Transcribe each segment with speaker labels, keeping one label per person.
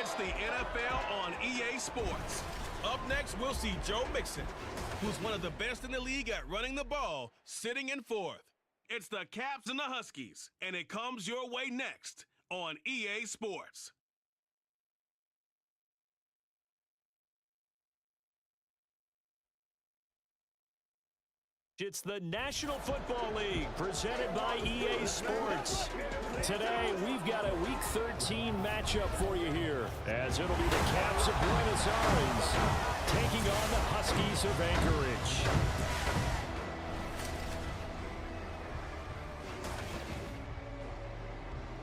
Speaker 1: It's the NFL on EA Sports. Up next, we'll see Joe Mixon, who's one of the best in the league at running the ball, sitting in fourth. It's the Caps and the Huskies, and it comes your way next on EA Sports.
Speaker 2: It's the National Football League presented by EA Sports. Today, we've got a Week 13 matchup for you here, as it'll be the Caps of Buenos Aires taking on the Huskies of Anchorage.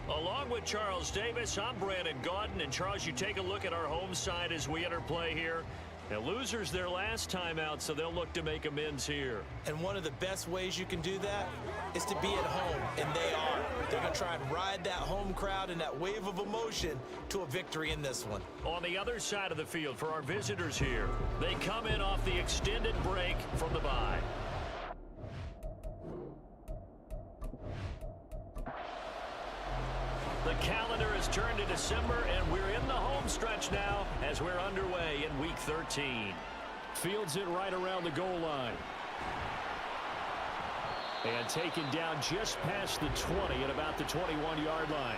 Speaker 2: Along with Charles Davis, I'm Brandon Gaudin. And Charles, you take a look at our home side as we enter play here. The losers their last time out, so they'll look to make amends here.
Speaker 3: And one of the best ways you can do that is to be at home, and they are. They're going to try and ride that home crowd and that wave of emotion to a victory in this one.
Speaker 2: On the other side of the field for our visitors here, they come in off the extended break from the bye. The calendar has turned to December, and we're in the home stretch now as we're underway in Week 13. Fields it right around the goal line. And taken down just past the 20 at about the 21-yard line.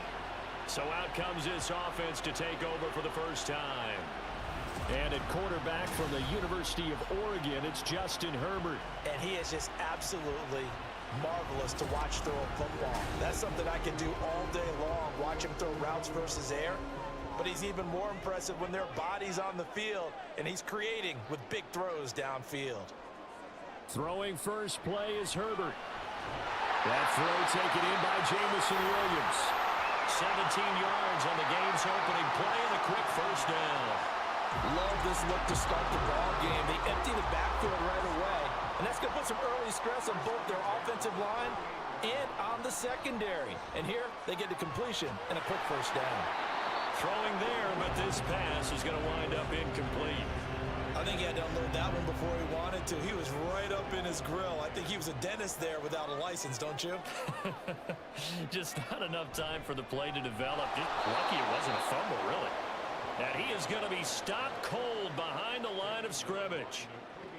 Speaker 2: So out comes this offense to take over for the first time. And at quarterback from the University of Oregon, it's Justin Herbert.
Speaker 3: And he is just absolutely marvelous to watch throw a football. That's something I can do all day long, watch him throw routes versus air. But he's even more impressive when their body's on the field, and he's creating with big throws downfield.
Speaker 2: Throwing first play is Herbert. That throw taken in by Jamison Williams. 17 yards on the game's opening play and a quick first down.
Speaker 3: Love this look to start the ball game. They empty the backfield right away. And that's going to put some early stress on both their offensive line and on the secondary. And here, they get the completion and a quick first down.
Speaker 2: Throwing there, but this pass is going to wind up incomplete.
Speaker 3: I think he had to unload that one before he wanted to. He was right up in his grill. I think he was a dentist there without a license, don't you?
Speaker 2: Just not enough time for the play to develop. Just lucky it wasn't a fumble, really. And he is going to be stopped cold behind the line of scrimmage.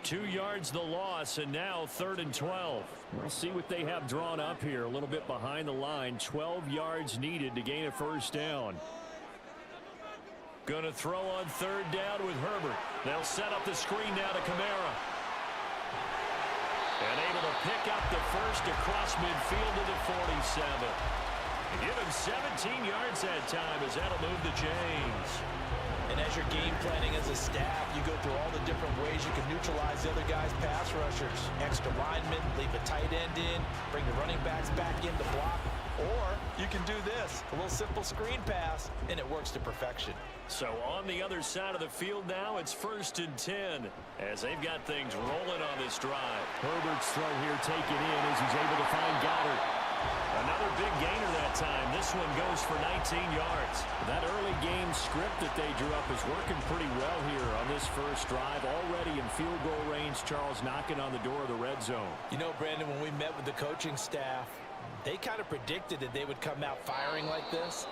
Speaker 2: 2 yards the loss, and now 3rd and 12. We'll see what they have drawn up here. A little bit behind the line. 12 yards needed to gain a first down. Going to throw on 3rd down with Herbert. They'll set up the screen now to Kamara. And able to pick up the first across midfield to the 47. Give him 17 yards that time as that'll move the chains.
Speaker 3: And as you're game planning as a staff, you go through all the different ways you can neutralize the other guy's pass rushers. Extra linemen, leave a tight end in, bring the running backs back in to block. Or you can do this, a little simple screen pass, and it works to perfection.
Speaker 2: So on the other side of the field now, it's 1st and 10 as they've got things rolling on this drive. Herbert's throw here taken in as he's able to find Goddard. Another big gainer that time. This one goes for 19 yards. That early game script that they drew up is working pretty well here on this first drive. Already in field goal range, Charles knocking on the door of the red zone.
Speaker 3: You know, Brandon, when we met with the coaching staff, they kind of predicted that they would come out firing like this.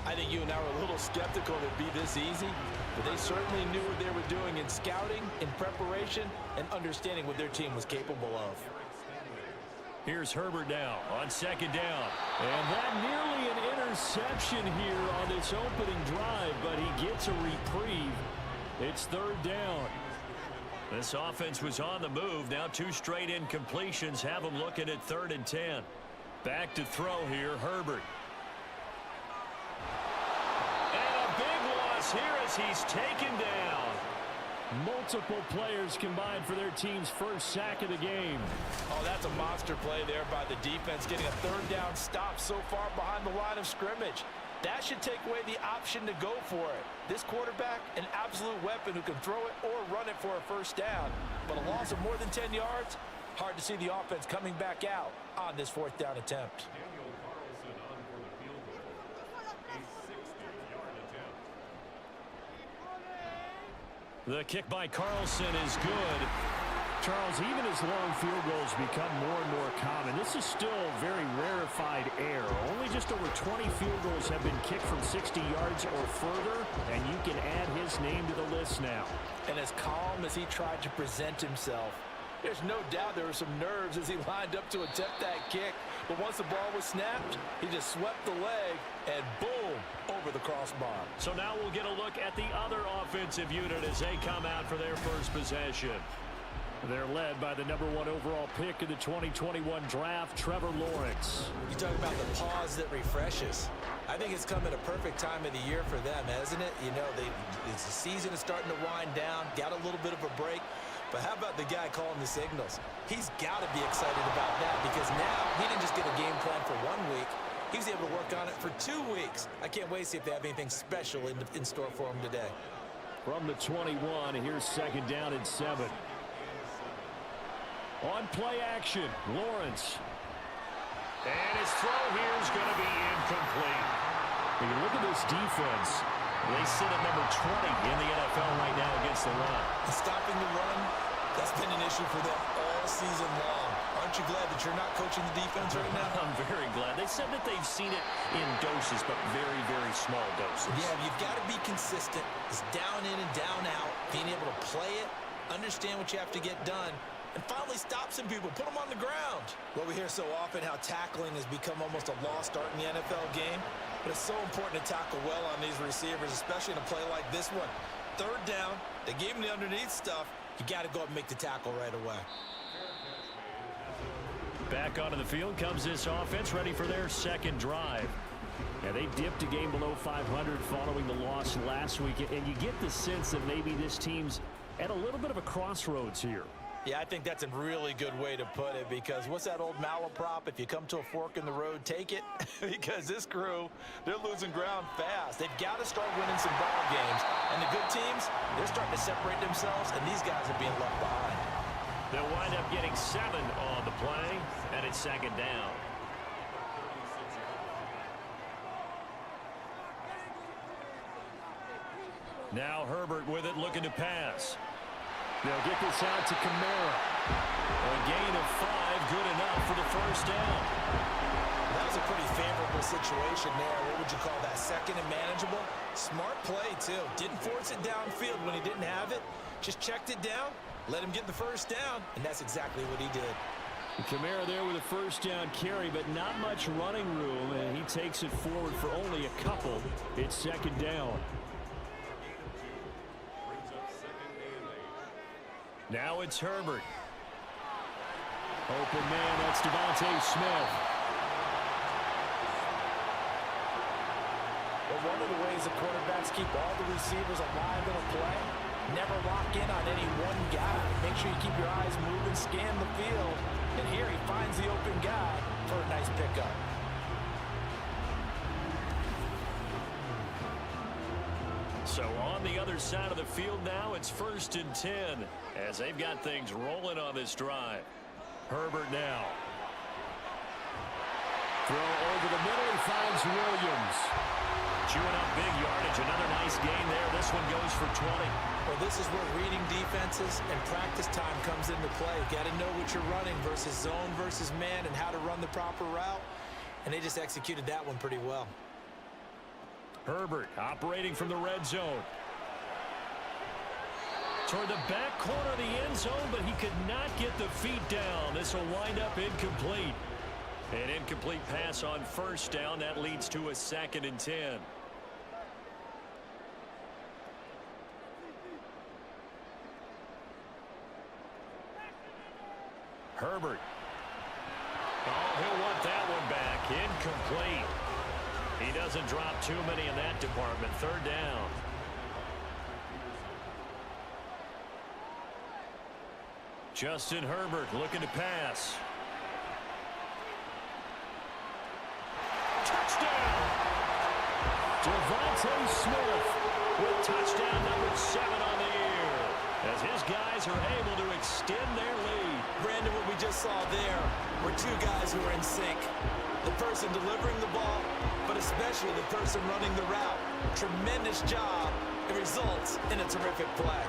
Speaker 3: I think you and I were a little skeptical that it'd be this easy, but they certainly knew what they were doing in scouting, in preparation, and understanding what their team was capable of.
Speaker 2: Here's Herbert now on 2nd down. And that nearly an interception here on this opening drive, but he gets a reprieve. It's 3rd down. This offense was on the move. Now 2 straight incompletions have them looking at 3rd and 10. Back to throw here, Herbert. And a big loss here as he's taken down. Multiple players combined for their team's first sack of the game.
Speaker 3: Oh, that's a monster play there by the defense, getting a 3rd down stop so far behind the line of scrimmage. That should take away the option to go for it. This quarterback, an absolute weapon who can throw it or run it for a first down. But a loss of more than 10 yards, hard to see the offense coming back out on this 4th down attempt.
Speaker 2: The kick by Carlson is good. Charles, even as long field goals become more and more common, this is still very rarefied air. Only just over 20 field goals have been kicked from 60 yards or further, and you can add his name to the list now.
Speaker 3: And as calm as he tried to present himself, there's no doubt there were some nerves as he lined up to attempt that kick. But once the ball was snapped, he just swept the leg and boom, over the crossbar.
Speaker 2: So now we'll get a look at the other offensive unit as they come out for their first possession. They're led by the #1 overall pick in the 2021 draft, Trevor Lawrence.
Speaker 3: You talk about the pause that refreshes. I think it's come at a perfect time of the year for them, hasn't it? You know, the season is starting to wind down, got a little bit of a break. But how about the guy calling the signals? He's got to be excited about that because now he didn't just get a game plan for 1 week. He was able to work on it for 2 weeks. I can't wait to see if they have anything special in store for him today.
Speaker 2: From the 21, here's 2nd down and 7. On play action, Lawrence. And his throw here is going to be incomplete. When you look at this defense, they sit at number 20 in the NFL right now against the run.
Speaker 3: And stopping the run, that's been an issue for them all season long. Aren't you glad that you're not coaching the defense right now?
Speaker 2: I'm very glad. They said that they've seen it in doses, but very, very small doses.
Speaker 3: Yeah, you've got to be consistent. It's down in and down out. Being able to play it, understand what you have to get done, and finally stop some people, put them on the ground. Well, we hear so often how tackling has become almost a lost art in the NFL game, but it's so important to tackle well on these receivers, especially in a play like this one. 3rd down, they gave him the underneath stuff. You got to go up and make the tackle right away.
Speaker 2: Back onto the field comes this offense, ready for their 2nd drive. Yeah, they dipped a game below 500 following the loss last week, and you get the sense that maybe this team's at a little bit of a crossroads here.
Speaker 3: Yeah, I think that's a really good way to put it because what's that old malaprop? If you come to a fork in the road, take it. Because this crew, they're losing ground fast. They've got to start winning some ball games. And the good teams, they're starting to separate themselves, and these guys are being left behind.
Speaker 2: They'll wind up getting 7 on the play, and it's 2nd down. Now Herbert with it, looking to pass. They'll get this out to Kamara. A gain of 5, good enough for the 1st down.
Speaker 3: That was a pretty favorable situation there. What would you call that? 2nd and manageable? Smart play, too. Didn't force it downfield when he didn't have it. Just checked it down, let him get the 1st down, and that's exactly what he did.
Speaker 2: Kamara there with a 1st down carry, but not much running room, and he takes it forward for only a couple. It's 2nd down. Now it's Herbert. Open man, that's Devontae Smith.
Speaker 3: Well, one of the ways the quarterbacks keep all the receivers alive in a play, never lock in on any one guy. Make sure you keep your eyes moving, scan the field. And here he finds the open guy for a nice pickup.
Speaker 2: So on the other side of the field now, it's 1st and 10 as they've got things rolling on this drive. Herbert now. Throw over the middle, he finds Williams. Chewing up big yardage, another nice gain there. This one goes for 20.
Speaker 3: Well, this is where reading defenses and practice time comes into play. Got to know what you're running versus zone versus man and how to run the proper route. And they just executed that one pretty well.
Speaker 2: Herbert operating from the red zone. Toward the back corner of the end zone, but he could not get the feet down. This will wind up incomplete. An incomplete pass on 1st down. That leads to a 2nd and 10. Herbert. Oh, he'll want that one back. Incomplete. He doesn't drop too many in that department. 3rd down. Justin Herbert looking to pass. Touchdown! Devontae Smith with touchdown number 7 on the year as his guys are able to extend their lead.
Speaker 3: Brandon, what we just saw there were 2 guys who are in sync. The person delivering the ball, but especially the person running the route. Tremendous job. It results in a terrific play.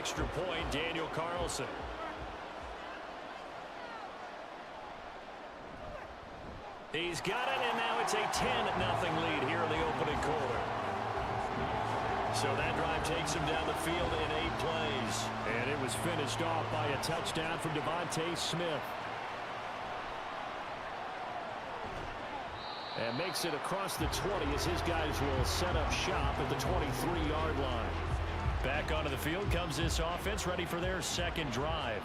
Speaker 2: extra point, Daniel Carlson. He's got it, and now it's a 10-0 lead here in the opening quarter. So that drive takes him down the field in 8 plays. And it was finished off by a touchdown from Devontae Smith. And makes it across the 20 as his guys will set up shop at the 23-yard line. Back onto the field comes this offense, ready for their second drive.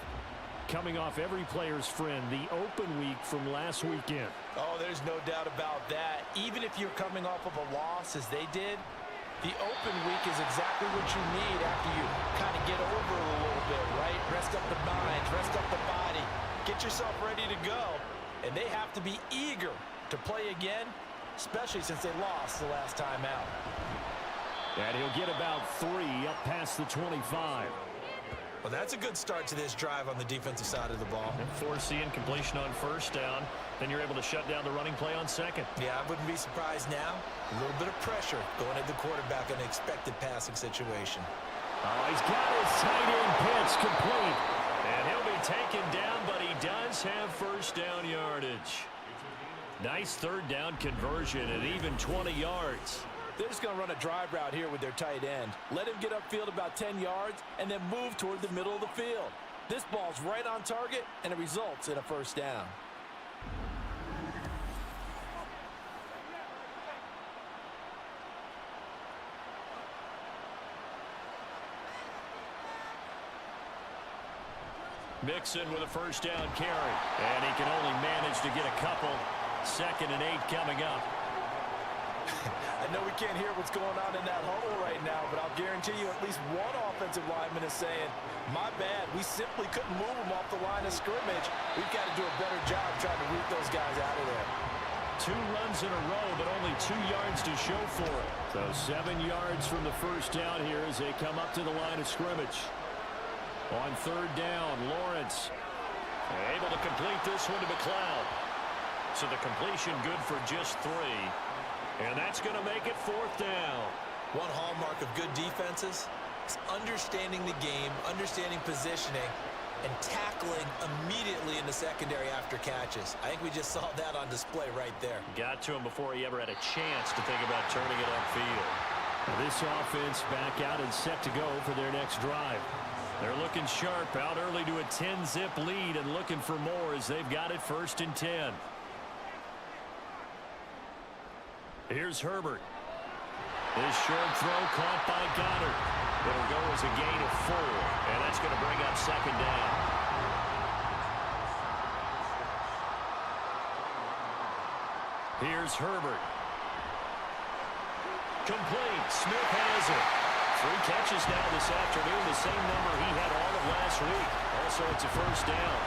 Speaker 2: Coming off every player's friend, the open week from last weekend.
Speaker 3: Oh, there's no doubt about that. Even if you're coming off of a loss as they did, the open week is exactly what you need after you kind of get over it a little bit, right? Rest up the mind, rest up the body, get yourself ready to go. And they have to be eager to play again, especially since they lost the last time out.
Speaker 2: And he'll get about 3 up past the 25.
Speaker 3: Well, that's a good start to this drive on the defensive side of the ball.
Speaker 2: And force the incompletion on first down. Then you're able to shut down the running play on second.
Speaker 3: Yeah, I wouldn't be surprised now. A little bit of pressure going at the quarterback in an expected passing situation.
Speaker 2: Oh, he's got his tight end pitch complete. And he'll be taken down, but he does have first down yardage. Nice third down conversion at even 20 yards.
Speaker 3: They're just going to run a drive route here with their tight end. Let him get upfield about 10 yards and then move toward the middle of the field. This ball's right on target, and it results in a first down.
Speaker 2: Mixon with a first down carry. And he can only manage to get a couple. 2nd and 8 coming up.
Speaker 3: I know we can't hear what's going on in that huddle right now, but I'll guarantee you at least one offensive lineman is saying, my bad, we simply couldn't move them off the line of scrimmage. We've got to do a better job trying to root those guys out of there.
Speaker 2: 2 runs in a row, but only 2 yards to show for it. So 7 yards from the first down here as they come up to the line of scrimmage. On 3rd down, Lawrence able to complete this one to McLeod. So the completion good for just 3. And that's going to make it 4th down.
Speaker 3: One hallmark of good defenses is understanding the game, understanding positioning, and tackling immediately in the secondary after catches. I think we just saw that on display right there.
Speaker 2: Got to him before he ever had a chance to think about turning it upfield. This offense back out and set to go for their next drive. They're looking sharp, out early to a 10-zip lead and looking for more as they've got it 1st and 10. Here's Herbert. This short throw caught by Goddard. It'll go as a gain of 4, and that's going to bring up 2nd down. Here's Herbert. Complete. Smith has it. 3 catches now this afternoon, the same number he had all of last week. Also, it's a first down.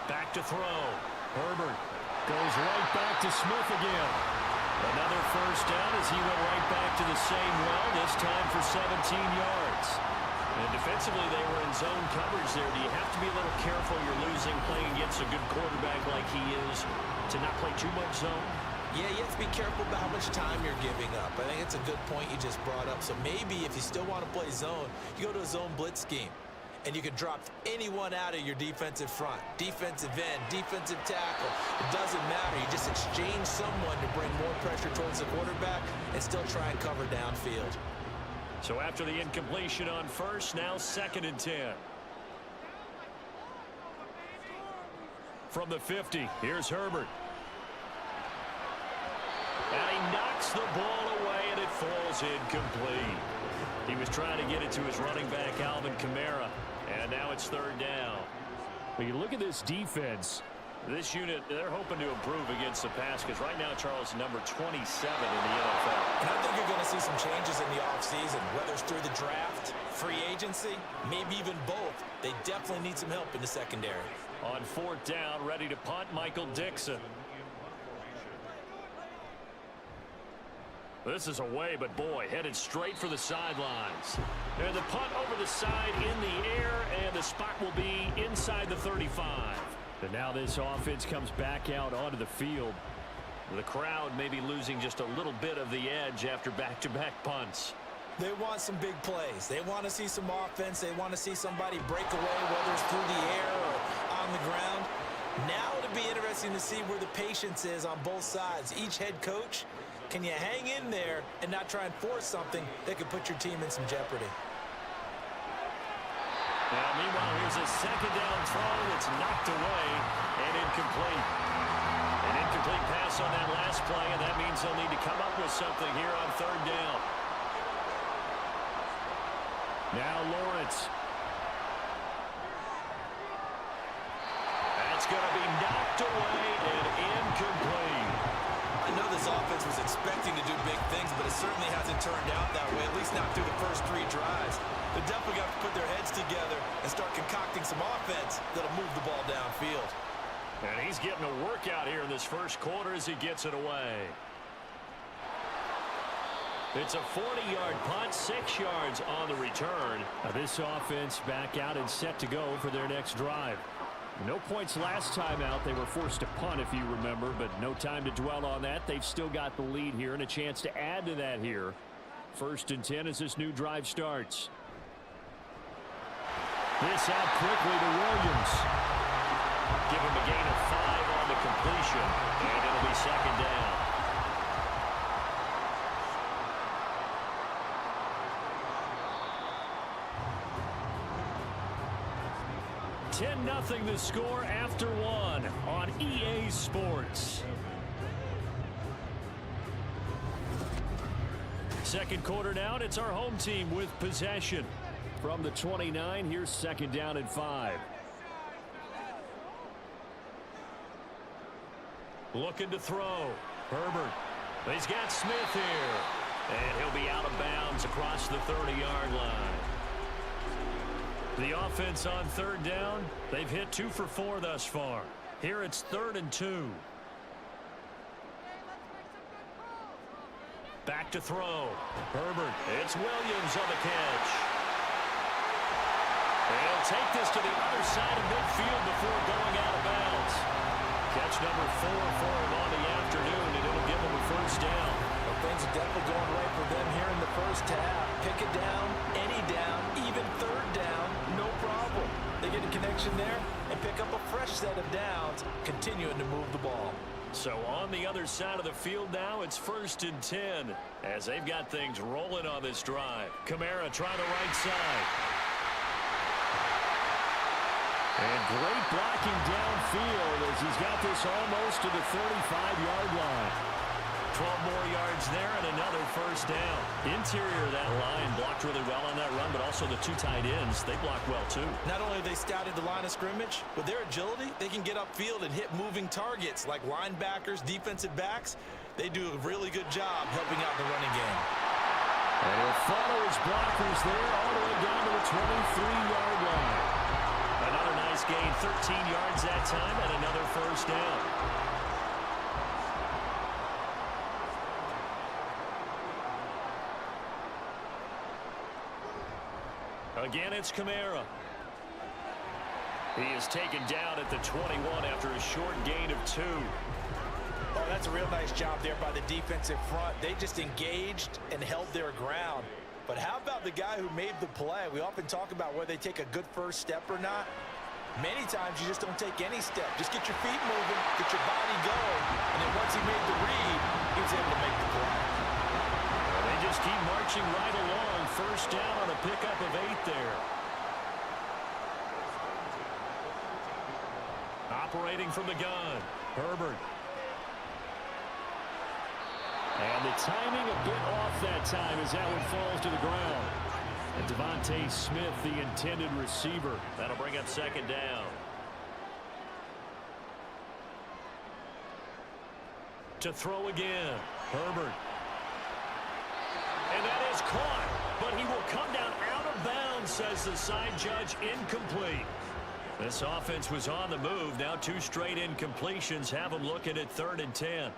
Speaker 2: Back to throw. Herbert goes right back to Smith again. Another first down as he went right back to the same well, this time for 17 yards. And defensively, they were in zone coverage there. Do you have to be a little careful you're losing playing against a good quarterback like he is to not play too much zone?
Speaker 3: Yeah, you have to be careful about how much time you're giving up. I think it's a good point you just brought up. So maybe if you still want to play zone, you go to a zone blitz scheme. And you can drop anyone out of your defensive front. Defensive end, defensive tackle. It doesn't matter. You just exchange someone to bring more pressure towards the quarterback and still try and cover downfield.
Speaker 2: So after the incompletion on first, now 2nd and 10. From the 50, here's Herbert. And he knocks the ball away, and it falls incomplete. He was trying to get it to his running back, Alvin Kamara. And now it's 3rd down. When you look at this defense, this unit, they're hoping to improve against the pass because right now Charles number 27 in the NFL.
Speaker 3: And I think you're going to see some changes in the offseason, whether it's through the draft, free agency, maybe even both. They definitely need some help in the secondary.
Speaker 2: On 4th down, ready to punt, Michael Dixon. This is away, but boy, headed straight for the sidelines. And the punt over the side in the air, and the spot will be inside the 35. And now this offense comes back out onto the field. The crowd may be losing just a little bit of the edge after back-to-back punts.
Speaker 3: They want some big plays. They want to see some offense. They want to see somebody break away, whether it's through the air or on the ground. Now it'll be interesting to see where the patience is on both sides. Each head coach, can you hang in there and not try and force something that could put your team in some jeopardy?
Speaker 2: Now, meanwhile, here's a second down throw that's knocked away and incomplete. An incomplete pass on that last play, and that means they'll need to come up with something here on third down. Now Lawrence. That's going to be knocked away and incomplete.
Speaker 3: I know this offense was expecting to do big things, but it certainly hasn't turned out that way, at least not through the first 3 drives. They definitely got to put their heads together and start concocting some offense that'll move the ball downfield.
Speaker 2: And he's getting a workout here in this first quarter as he gets it away. It's a 40-yard punt, 6 yards on the return. Now this offense back out and set to go for their next drive. No points last time out. They were forced to punt, if you remember, but no time to dwell on that. They've still got the lead here and a chance to add to that here. 1st and 10 as this new drive starts. This out quickly to Williams. Give him a gain of 5 on the completion, and it'll be second down. 10-0 the score after 1 on EA Sports. Second quarter now, it's our home team with possession. From the 29, here's second down and 5. Looking to throw. Herbert. He's got Smith here. And he'll be out of bounds across the 30-yard line. The offense on third down, they've hit 2 for 4 thus far. Here it's 3rd and 2. Back to throw. Herbert. It's Williams on the catch. They'll take this to the other side of midfield before going out of bounds. Catch number 4 for him on the afternoon, and it'll give him a first down.
Speaker 3: Well, things are definitely going right for them here in the first half. Pick it down, any down, even third down, no problem. They get a connection there and pick up a fresh set of downs, continuing to move the ball.
Speaker 2: So on the other side of the field now, it's 1st and 10 as they've got things rolling on this drive. Kamara trying the right side. And great blocking downfield as he's got this almost to the 35-yard line. 12 more yards there and another first down. Interior of that line blocked really well on that run, but also the 2 tight ends, they blocked well too.
Speaker 3: Not only have they scouted the line of scrimmage, with their agility, they can get upfield and hit moving targets like linebackers, defensive backs. They do a really good job helping out the running game.
Speaker 2: And he'll follow his blockers there all the way down to the 23-yard line. Another nice gain, 13 yards that time, and another first down. Again, it's Kamara. He is taken down at the 21 after a short gain of 2.
Speaker 3: Oh, that's a real nice job there by the defensive front. They just engaged and held their ground. But how about the guy who made the play? We often talk about whether they take a good first step or not. Many times you just don't take any step. Just get your feet moving, get your body going, and then once he made the read, he was able to make the play.
Speaker 2: Well, they just keep marching right along. First down on a pickup of 8 there. Operating from the gun, Herbert. And the timing a bit off that time as that one falls to the ground. And Devontae Smith, the intended receiver. That'll bring up second down. To throw again, Herbert. And that is caught, but he will come down out of bounds, says the side judge, incomplete. This offense was on the move. Now 2 straight incompletions have them looking at 3rd and 10.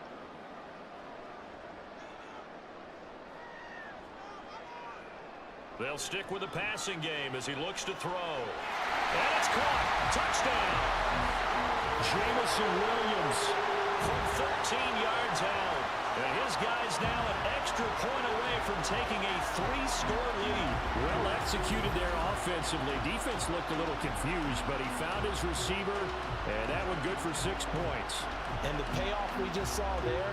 Speaker 2: They'll stick with the passing game as he looks to throw. And it's caught. Touchdown. Jamison Williams from 13 yards out. And his guy's now an extra point away from taking a 3-score lead. Well executed there offensively. Defense looked a little confused, but he found his receiver, and that one good for 6 points.
Speaker 3: And the payoff we just saw there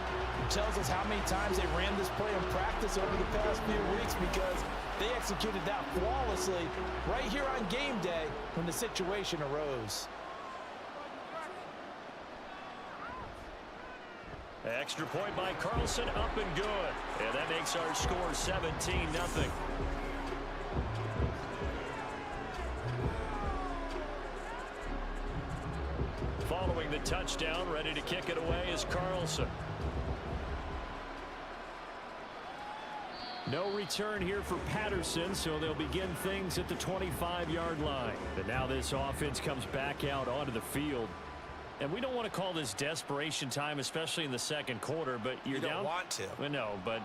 Speaker 3: tells us how many times they ran this play in practice over the past few weeks, because they executed that flawlessly right here on game day when the situation arose.
Speaker 2: Extra point by Carlson, up and good. And that makes our score 17-0. Following the touchdown, ready to kick it away is Carlson. No return here for Patterson, so they'll begin things at the 25-yard line. And now this offense comes back out onto the field. And we don't want to call this desperation time, especially in the second quarter, but you're down.
Speaker 3: You don't want to.
Speaker 2: Well, no, but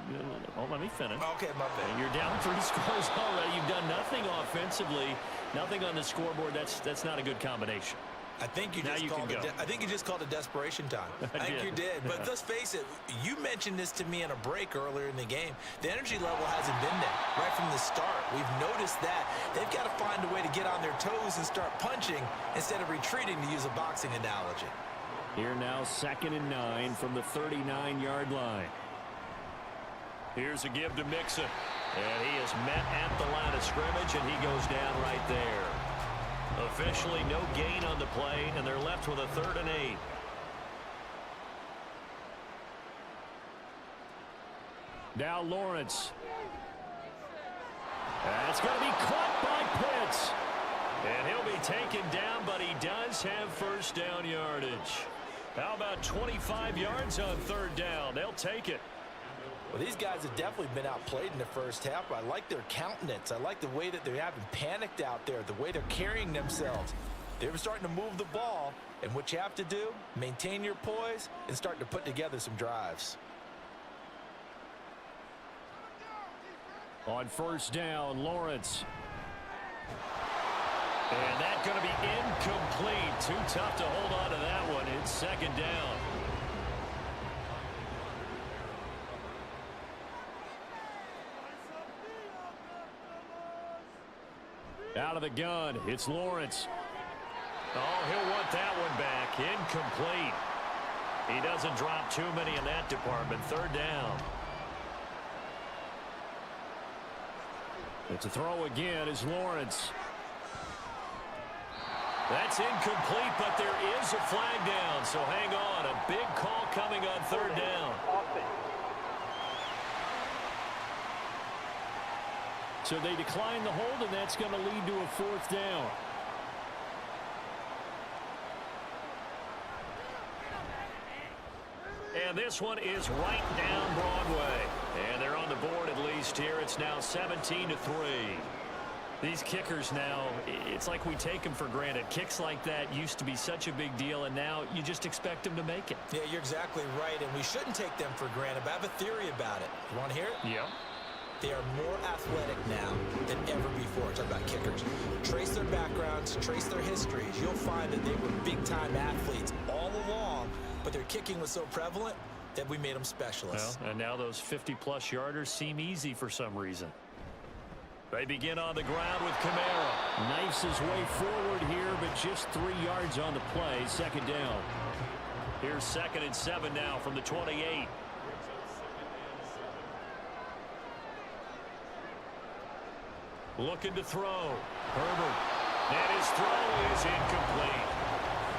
Speaker 2: let me finish.
Speaker 3: Okay, my bad.
Speaker 2: You're down 3 scores already. You've done nothing offensively, nothing on the scoreboard. That's not a good combination.
Speaker 3: I think you just called it desperation time. I think you did. But let's face it, you mentioned this to me in a break earlier in the game. The energy level hasn't been there right from the start. We've noticed that. They've got to find a way to get on their toes and start punching instead of retreating, to use a boxing analogy.
Speaker 2: Here now, 2nd and 9 from the 39-yard line. Here's a give to Mixon. And he is met at the line of scrimmage, and he goes down right there. Officially no gain on the play, and they're left with a 3rd and 8. Now Lawrence. That's going to be caught by Pitts. And he'll be taken down, but he does have first down yardage. How about 25 yards on 3rd down? They'll take it.
Speaker 3: Well, these guys have definitely been outplayed in the first half, but I like their countenance. I like the way that they haven't panicked out there, the way they're carrying themselves. They're starting to move the ball, and what you have to do, maintain your poise and start to put together some drives.
Speaker 2: On 1st down, Lawrence. And that's going to be incomplete. Too tough to hold on to that one. It's 2nd down. Out of the gun, it's Lawrence. Oh, he'll want that one back. Incomplete. He doesn't drop too many in that department. 3rd down. It's a throw again is Lawrence. That's incomplete, but there is a flag down, so hang on. A big call coming on 3rd down. So they decline the hold, and that's going to lead to a 4th down. And this one is right down Broadway. And they're on the board at least here. It's now 17-3. These kickers now, it's like we take them for granted. Kicks like that used to be such a big deal, and now you just expect them to make it.
Speaker 3: Yeah, you're exactly right, and we shouldn't take them for granted, but I have a theory about it. You want to hear it?
Speaker 2: Yeah.
Speaker 3: They are more athletic now than ever before. Talk about kickers. Trace their backgrounds, trace their histories. You'll find that they were big-time athletes all along, but their kicking was so prevalent that we made them specialists.
Speaker 2: Well, and now those 50-plus yarders seem easy for some reason. They begin on the ground with Kamara. Knifes his way forward here, but just 3 yards on the play. 2nd down. Here's 2nd and 7 now from the 28. Looking to throw. Herbert. And his throw is incomplete.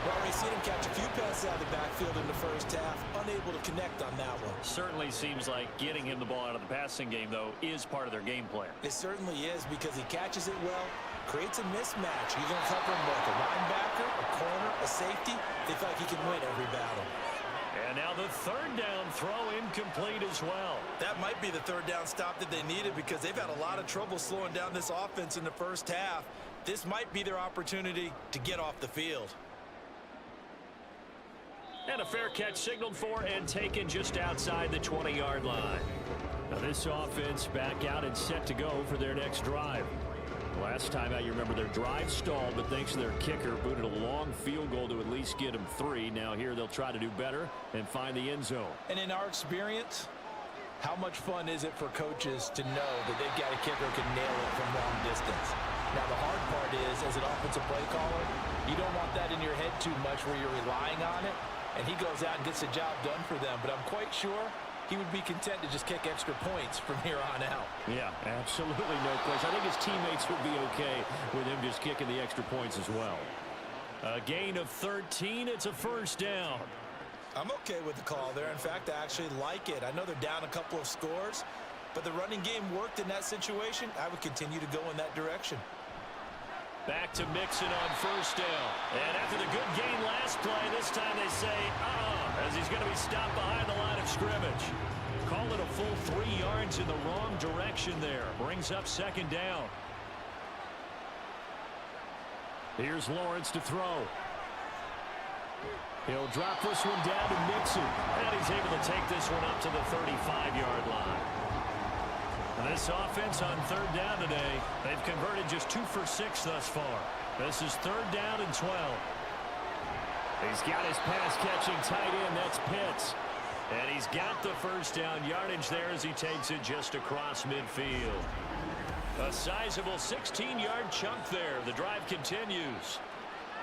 Speaker 3: Well, we've seen him catch a few passes out of the backfield in the first half. Unable to connect on that one.
Speaker 2: Certainly seems like getting him the ball out of the passing game, though, is part of their game plan.
Speaker 3: It certainly is, because he catches it well, creates a mismatch. You're going to cover him like a linebacker, a corner, a safety. They feel like he can win every battle.
Speaker 2: And now the 3rd down throw incomplete as well.
Speaker 3: That might be the 3rd down stop that they needed, because they've had a lot of trouble slowing down this offense in the first half. This might be their opportunity to get off the field.
Speaker 2: And a fair catch signaled for and taken just outside the 20-yard line. Now this offense back out and set to go for their next drive. Last time out, you remember their drive stalled, but thanks to their kicker, booted a long field goal to at least get them 3. Now here they'll try to do better and find the end zone.
Speaker 3: And in our experience, how much fun is it for coaches to know that they've got a kicker who can nail it from long distance? Now the hard part is, as an offensive play caller, you don't want that in your head too much where you're relying on it, and he goes out and gets the job done for them. But I'm quite sure he would be content to just kick extra points from here on out. Yeah,
Speaker 2: absolutely no question. I think his teammates would be okay with him just kicking the extra points as well. A gain of 13. It's a first down.
Speaker 3: I'm okay with the call there. In fact, I actually like it. I know they're down a couple of scores, but the running game worked in that situation. I would continue to go in that direction.
Speaker 2: Back to Mixon on first down. And after the good gain last play, this time they say, as he's going to be stopped behind the line of scrimmage. Call it a full 3 yards in the wrong direction there. Brings up second down. Here's Lawrence to throw. He'll drop this one down to Mixon. And he's able to take this one up to the 35-yard line. This offense on third down today, they've converted just 2 for 6 thus far. This is third down and 12. He's got his pass-catching tight end. That's Pitts. And he's got the first down yardage there as he takes it just across midfield. A sizable 16-yard chunk there. The drive continues.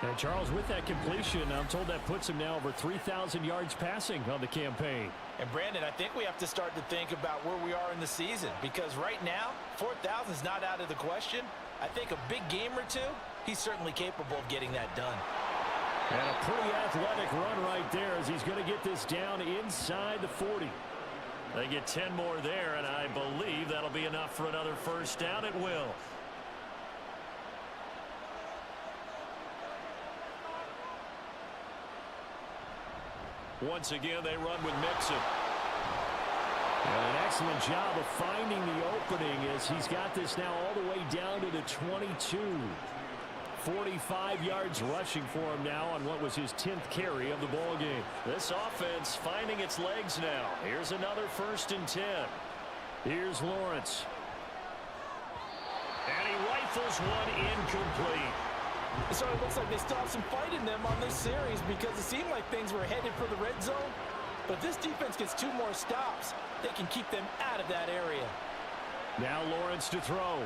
Speaker 2: And Charles, with that completion, I'm told that puts him now over 3,000 yards passing on the campaign.
Speaker 3: And Brandon, I think we have to start to think about where we are in the season, because right now, 4,000 is not out of the question. I think a big game or two, he's certainly capable of getting that done.
Speaker 2: And a pretty athletic run right there as he's going to get this down inside the 40. They get 10 more there, and I believe that'll be enough for another first down. It will. Once again, they run with Mixon. And an excellent job of finding the opening as he's got this now all the way down to the 22. 45 yards rushing for him now on what was his 10th carry of the ball game. This offense finding its legs now. Here's another first and 10. Here's Lawrence. And he rifles one incomplete.
Speaker 3: So it looks like they still have some fight in them on this series, because it seemed like things were headed for the red zone. But this defense gets 2 more stops. They can keep them out of that area.
Speaker 2: Now Lawrence to throw.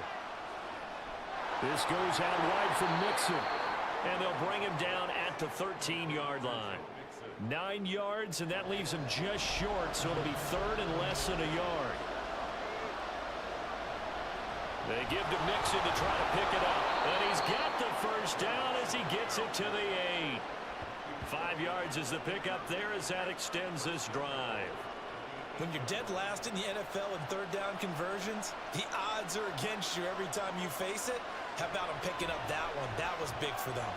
Speaker 2: This goes out wide from Mixon. And they'll bring him down at the 13-yard line. 9 yards, and that leaves him just short, so it'll be third and less than a yard. They give to Mixon to try to pick it up. And he's got the first down as he gets it to the 8. 5 yards is the pickup there as that extends this drive.
Speaker 3: When you're dead last in the NFL in third down conversions, the odds are against you every time you face it. How about them picking up that one? That was big for them.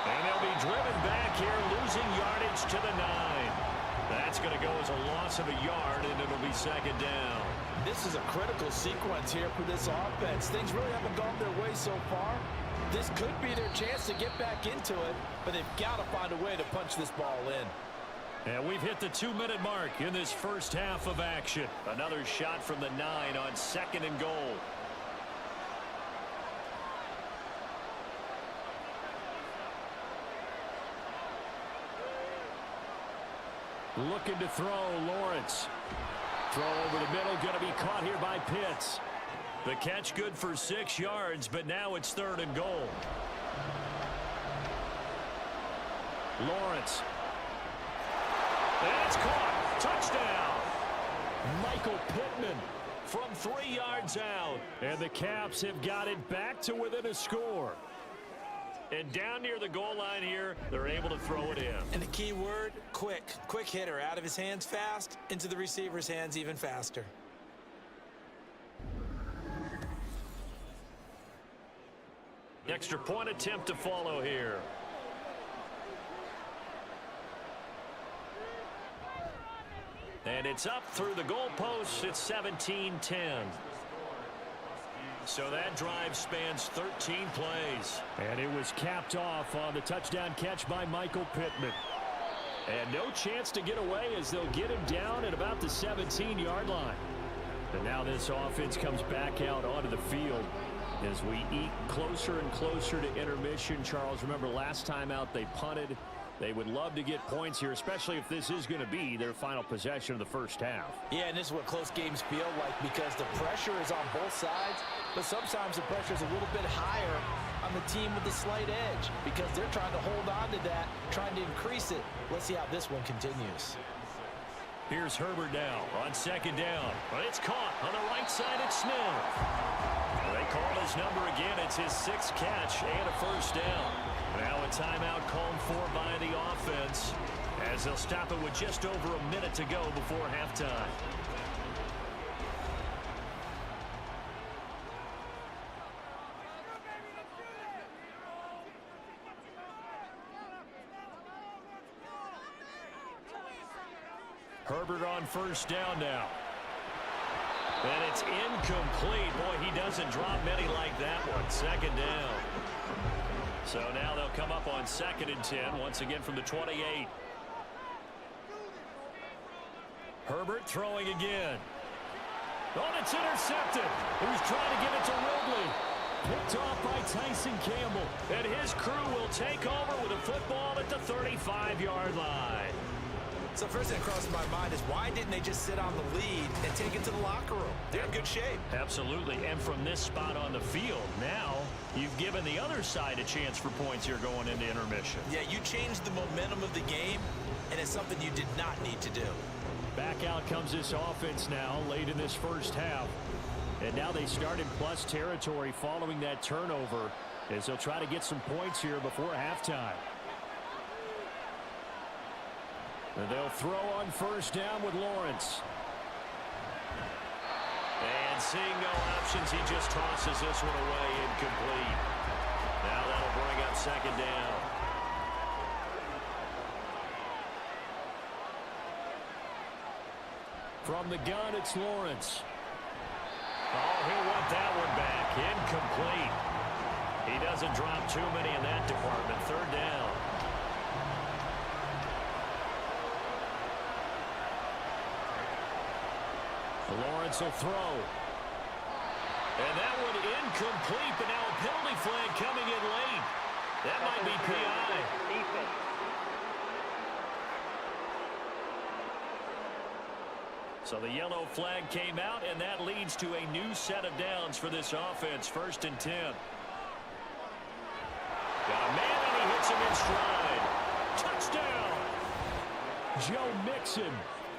Speaker 2: And they'll be driven back here, losing yardage to the 9. That's going to go as a loss of a yard, and it'll be second down.
Speaker 3: This is a critical sequence here for this offense. Things really haven't gone their way so far. This could be their chance to get back into it, but they've got to find a way to punch this ball in.
Speaker 2: And we've hit the 2-minute mark in this first half of action. Another shot from the 9 on second and goal. Looking to throw, Lawrence. Throw over the middle, going to be caught here by Pitts. The catch good for 6 yards, but now it's third and goal. Lawrence. And it's caught. Touchdown. Michael Pittman from 3 yards out. And the Caps have got it back to within a score. And down near the goal line here, they're able to throw it in.
Speaker 3: And the key word, quick. Quick hitter. Out of his hands fast, into the receiver's hands even faster.
Speaker 2: Extra point attempt to follow here. And it's up through the goalposts. It's 17-10. So that drive spans 13 plays. And it was capped off on the touchdown catch by Michael Pittman. And no chance to get away as they'll get him down at about the 17-yard line. And now this offense comes back out onto the field. As we eke closer and closer to intermission, Charles, remember last time out they punted. They would love to get points here, especially if this is going to be their final possession of the first half.
Speaker 3: Yeah, and this is what close games feel like because the pressure is on both sides, but sometimes the pressure is a little bit higher on the team with the slight edge because they're trying to hold on to that, trying to increase it. Let's see how this one continues.
Speaker 2: Here's Herbert now on second down. But it's caught on the right side. It's Smith. They call his number again. It's his 6th catch and a first down. Now a timeout called for by the offense as they'll stop it with just over a minute to go before halftime. Herbert on first down now. And it's incomplete. Boy, he doesn't drop many like that one. Second down. So now they'll come up on 2nd and 10, once again from the 28. Herbert throwing again. Oh, it's intercepted. He was trying to get it to Ridley. Picked off by Tyson Campbell. And his crew will take over with a football at the 35-yard line.
Speaker 3: So first thing that crosses my mind is why didn't they just sit on the lead and take it to the locker room? They're in good shape.
Speaker 2: Absolutely. And from this spot on the field, now you've given the other side a chance for points here going into intermission.
Speaker 3: Yeah, you changed the momentum of the game, and it's something you did not need to do.
Speaker 2: Back out comes this offense now late in this first half. And now they start in plus territory following that turnover as they'll try to get some points here before halftime. And they'll throw on first down with Lawrence. And seeing no options, he just tosses this one away, incomplete. Now that'll bring up second down. From the gun, it's Lawrence. Oh, he'll want that one back. Incomplete. He doesn't drop too many in that department. Third down. Lawrence will throw. And that one incomplete, but now a penalty flag coming in late. That might be PI. So the yellow flag came out, and that leads to a new set of downs for this offense. 1st and 10. Got a man, and he hits him in stride. Touchdown! Joe Mixon.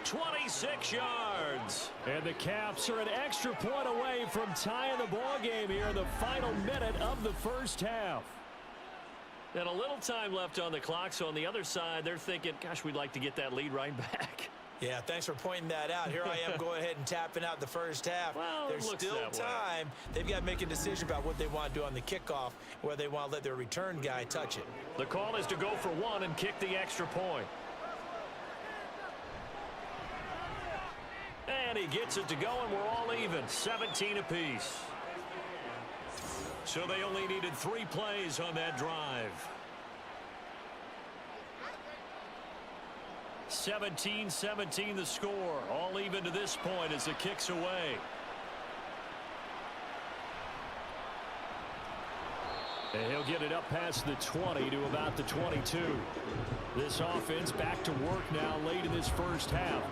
Speaker 2: 26 yards. And the Caps are an extra point away from tying the ball game here in the final minute of the first half. And a little time left on the clock, so on the other side, they're thinking, gosh, we'd like to get that lead right back.
Speaker 3: Yeah, thanks for pointing that out. Here I am going ahead and tapping out the first half.
Speaker 2: Well,
Speaker 3: there's still time. They've got to make a decision about what they want to do on the kickoff, where they want to let their return guy touch it.
Speaker 2: The call is to go for one and kick the extra point. And he gets it to go, and we're all even. 17 apiece. So they only needed 3 plays on that drive. 17-17 the score. All even to this point as the kick's away. And he'll get it up past the 20 to about the 22. This offense back to work now late in this first half.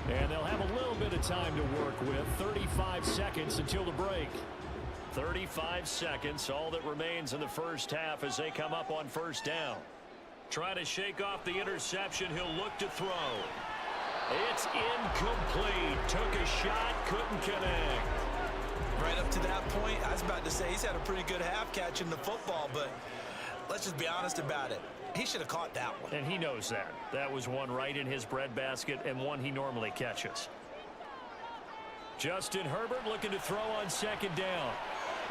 Speaker 2: And they'll have a little bit of time to work with. 35 seconds until the break. 35 seconds, all that remains in the first half as they come up on first down. Trying to shake off the interception. He'll look to throw. It's incomplete. Took a shot, couldn't connect.
Speaker 3: Right up to that point, I was about to say he's had a pretty good half catching the football, but let's just be honest about it. He should have caught that one.
Speaker 2: And he knows that. That was one right in his breadbasket and one he normally catches. Justin Herbert looking to throw on second down.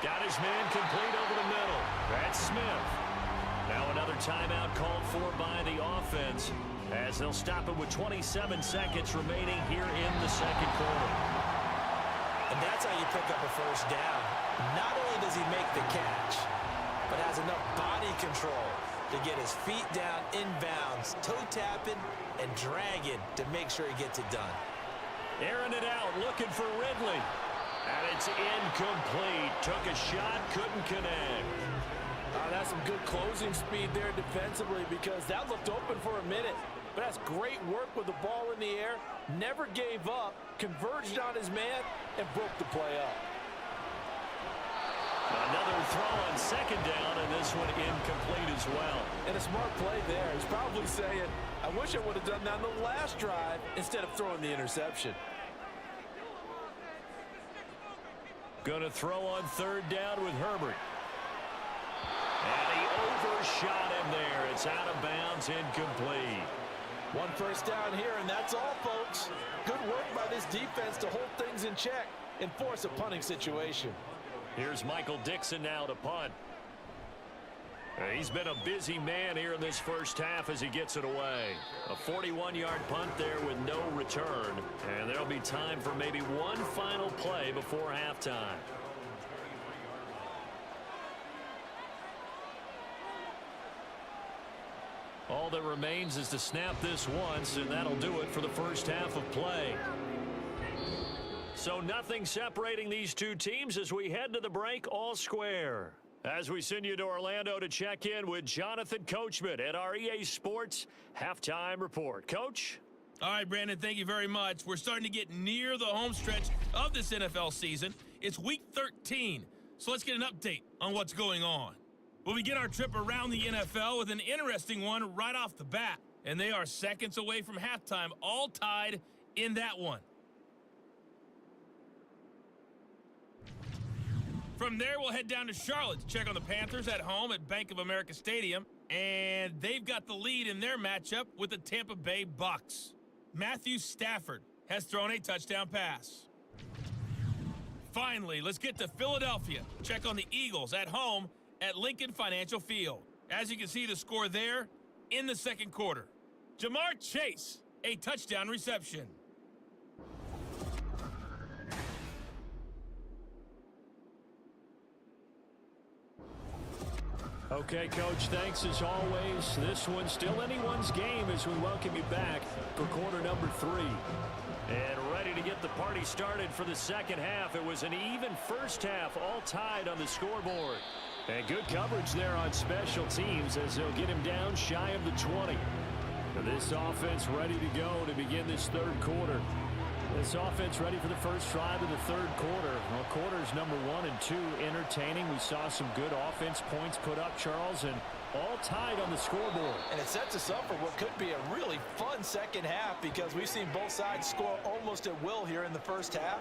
Speaker 2: Got his man complete over the middle. That's Smith. Now another timeout called for by the offense as they'll stop it with 27 seconds remaining here in the second quarter.
Speaker 3: And that's how you pick up a first down. Not only does he make the catch, but has enough body control to get his feet down inbounds, toe tapping and dragging to make sure he gets it done.
Speaker 2: Airing it out, looking for Ridley. And it's incomplete. Took a shot, couldn't connect.
Speaker 3: That's some good closing speed there defensively because that looked open for a minute. But that's great work with the ball in the air. Never gave up, converged on his man, and broke the play up.
Speaker 2: Another throw on second down, and this one incomplete as well.
Speaker 3: And a smart play there. He's probably saying, I wish I would have done that on the last drive instead of throwing the interception.
Speaker 2: Going to throw on third down with Herbert. And he overshot him there. It's out of bounds, incomplete.
Speaker 3: One first down here, and that's all, folks. Good work by this defense to hold things in check and force a punting situation.
Speaker 2: Here's Michael Dixon now to punt. He's been a busy man here in this first half as he gets it away. A 41-yard punt there with no return. And there'll be time for maybe one final play before halftime. All that remains is to snap this once, and that'll do it for the first half of play. So nothing separating these two teams as we head to the break, all square. As we send you to Orlando to check in with Jonathan Coachman at our EA Sports Halftime Report. Coach?
Speaker 4: All right, Brandon, thank you very much. We're starting to get near the home stretch of this NFL season. It's Week 13, so let's get an update on what's going on. We'll begin our trip around the NFL with an interesting one right off the bat, and they are seconds away from halftime, all tied in that one. From there, we'll head down to Charlotte to check on the Panthers at home at Bank of America Stadium, and they've got the lead in their matchup with the Tampa Bay Bucks. Matthew Stafford has thrown a touchdown pass. Finally, let's get to Philadelphia. Check on the Eagles at home at Lincoln Financial Field. As you can see, the score there in the second quarter. Jamar Chase, a touchdown reception.
Speaker 2: Okay, Coach, thanks as always. This one's still anyone's game as we welcome you back for quarter number 3. And ready to get the party started for the second half. It was an even first half, all tied on the scoreboard. And good coverage there on special teams as they'll get him down shy of the 20. This offense ready to go to begin this third quarter. This offense ready for the first drive of the third quarter. Well, quarters number 1 and 2 entertaining. We saw some good offense points put up, Charles, and all tied on the scoreboard.
Speaker 3: And it sets us up for what could be a really fun second half because we've seen both sides score almost at will here in the first half.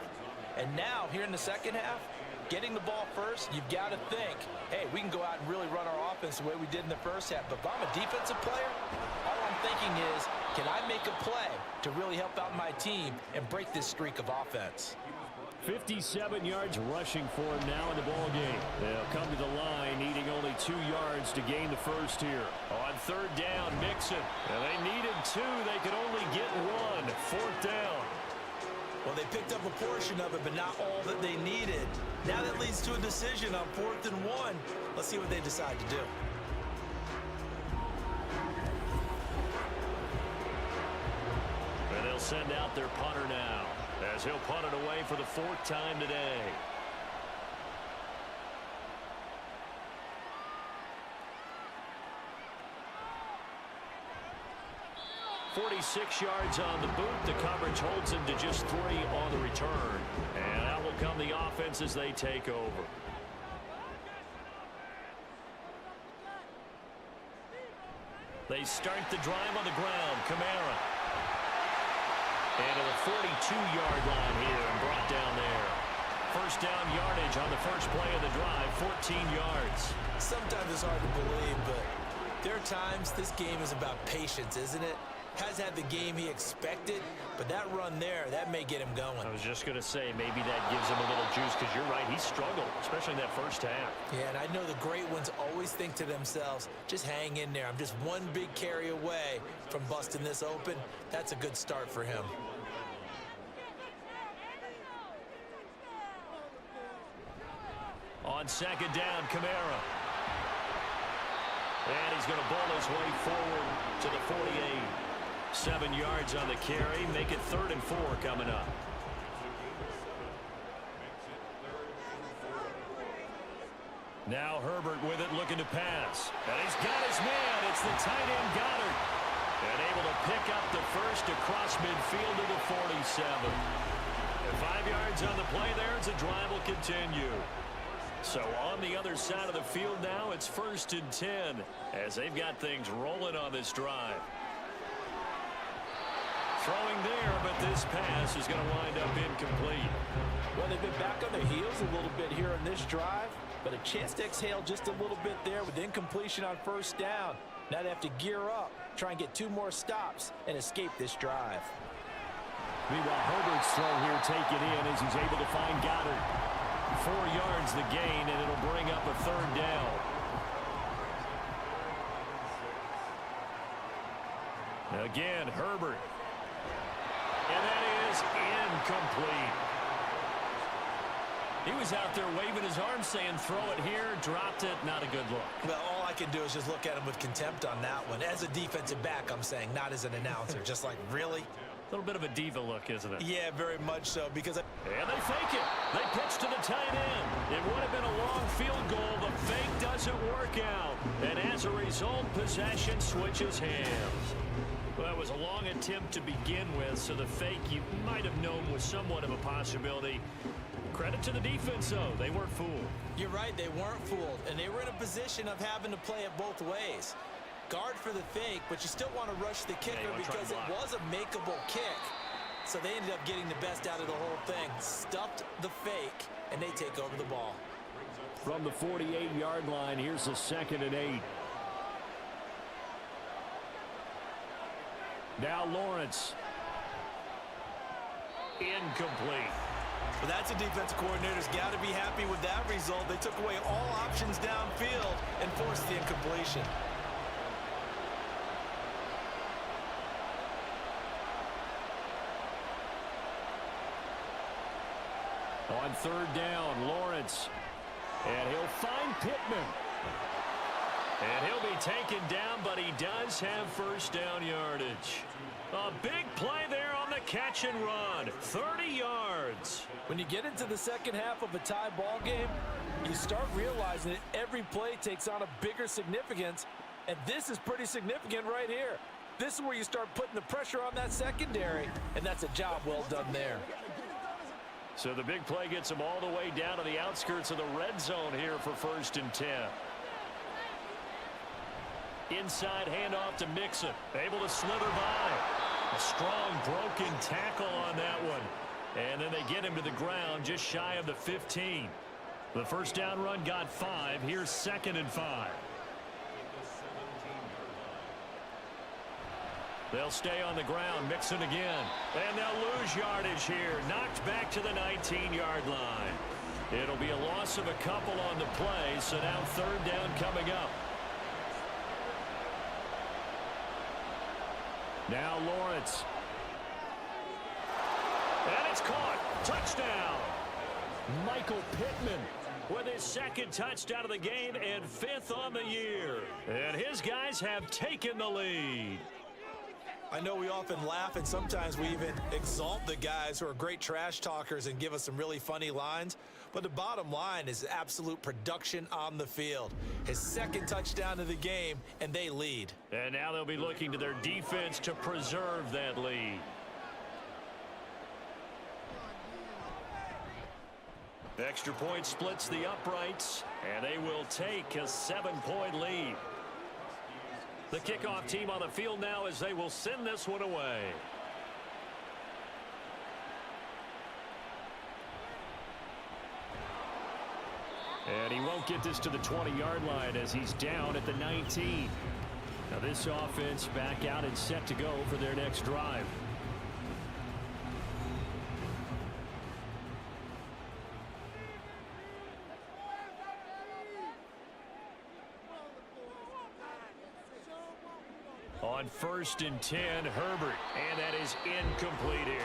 Speaker 3: And now, here in the second half, getting the ball first, you've got to think, hey, we can go out and really run our offense the way we did in the first half. But if I'm a defensive player, all I'm thinking is, can I make a play to really help out my team and break this streak of offense?
Speaker 2: 57 yards rushing for him now in the ball game. They'll come to the line, needing only 2 yards to gain the first here. On third down, Mixon. And they needed 2. They could only get 1. Fourth down.
Speaker 3: Well, they picked up a portion of it, but not all that they needed. Now that leads to a decision on 4th and 1. Let's see what they decide to do.
Speaker 2: And they'll send out their punter now, as he'll punt it away for the 4th time today. .46 yards on the boot. The coverage holds him to just 3 on the return. And out will come the offense as they take over. They start the drive on the ground. Kamara. And to the 42-yard line here and brought down there. First down yardage on the first play of the drive, 14 yards.
Speaker 3: Sometimes it's hard to believe, but there are times this game is about patience, isn't it? Has had the game he expected, but that run there, that may get him going.
Speaker 2: I was just going to say, maybe that gives him a little juice, because you're right, he struggled, especially in that first half.
Speaker 3: Yeah, and I know the great ones always think to themselves, just hang in there. I'm just one big carry away from busting this open. That's a good start for him.
Speaker 2: On second down, Kamara. And he's going to bowl his way forward to the 48. 7 yards on the carry. Make it 3rd and 4 coming up. Now Herbert with it, looking to pass. And he's got his man. It's the tight end Goddard. And able to pick up the first across midfield to the 47. And 5 yards on the play there as the drive will continue. So on the other side of the field now, it's 1st and 10 as they've got things rolling on this drive. Throwing there, but this pass is going to wind up incomplete.
Speaker 3: Well, they've been back on their heels a little bit here in this drive, but a chance to exhale just a little bit there with incompletion on 1st down. Now they have to gear up, try and get 2 more stops, and escape this drive.
Speaker 2: Meanwhile, Herbert's throw here taken in as he's able to find Goddard. 4 yards the gain, and it'll bring up a 3rd down. Again, Herbert. And that is incomplete. He was out there waving his arms saying, throw it here, dropped it, not a good look.
Speaker 3: Well, all I can do is just look at him with contempt on that one. As a defensive back, I'm saying, not as an announcer. Just like, really?
Speaker 2: A little bit of a diva look, isn't it?
Speaker 3: Yeah, very much so, because...
Speaker 2: And they fake it. They pitch to the tight end. It would have been a long field goal. The fake doesn't work out. And as a result, possession switches hands. Well, that was a long attempt to begin with, so the fake you might have known was somewhat of a possibility. Credit to the defense, though. They weren't fooled.
Speaker 3: You're right, they weren't fooled, and they were in a position of having to play it both ways. Guard for the fake, but you still want to rush the kicker because it was a makeable kick. So they ended up getting the best out of the whole thing. Stuffed the fake, and they take over the ball.
Speaker 2: From the 48-yard line, here's the 2nd and 8. Now Lawrence. Incomplete.
Speaker 3: Well, that's a defensive coordinator's got to be happy with that result. They took away all options downfield and forced the incompletion.
Speaker 2: On 3rd down, Lawrence. And he'll find Pittman. And he'll be taken down, but he does have 1st down yardage. A big play there on the catch and run. 30 yards.
Speaker 3: When you get into the second half of a tie ball game, you start realizing that every play takes on a bigger significance, and this is pretty significant right here. This is where you start putting the pressure on that secondary, and that's a job well done there.
Speaker 2: So the big play gets him all the way down to the outskirts of the red zone here for 1st and 10. Inside handoff to Mixon. Able to slither by. A strong broken tackle on that one. And then they get him to the ground just shy of the 15. The 1st down run got 5. Here's 2nd and 5. They'll stay on the ground. Mixon again. And they'll lose yardage here. Knocked back to the 19-yard line. It'll be a loss of a couple on the play. So now 3rd down coming up. Now Lawrence. And it's caught. Touchdown. Michael Pittman with his 2nd touchdown of the game and 5th on the year. And his guys have taken the lead.
Speaker 3: I know we often laugh and sometimes we even exalt the guys who are great trash talkers and give us some really funny lines. But the bottom line is absolute production on the field. His 2nd touchdown of the game, and they lead.
Speaker 2: And now they'll be looking to their defense to preserve that lead. Extra point splits the uprights, and they will take a 7-point lead. The kickoff team on the field now as they will send this one away. And he won't get this to the 20-yard line as he's down at the 19. Now this offense back out and set to go for their next drive. On 1st and 10, Herbert, and that is incomplete here.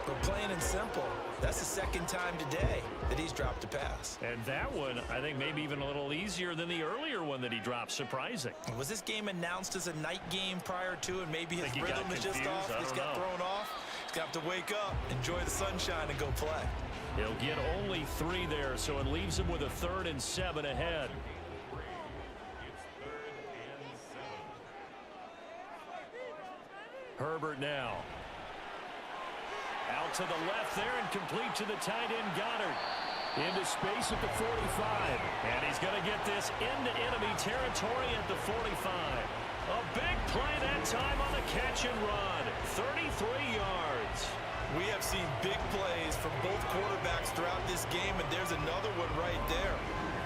Speaker 3: But plain and simple, that's the 2nd time today that he's dropped a pass.
Speaker 2: And that one, I think maybe even a little easier than the earlier one that he dropped. Surprising.
Speaker 3: Was this game announced as a night game prior to, and maybe his rhythm is just off? He's got thrown off. He's got to wake up, enjoy the sunshine, and go play.
Speaker 2: He'll get only 3 there, so it leaves him with a 3rd and 7 ahead. Herbert now. Out to the left there and complete to the tight end Goddard. Into space at the 45. And he's going to get this into enemy territory at the 45. A big play that time on the catch and run. 33 yards.
Speaker 3: We have seen big plays from both quarterbacks throughout this game, and there's another one right there.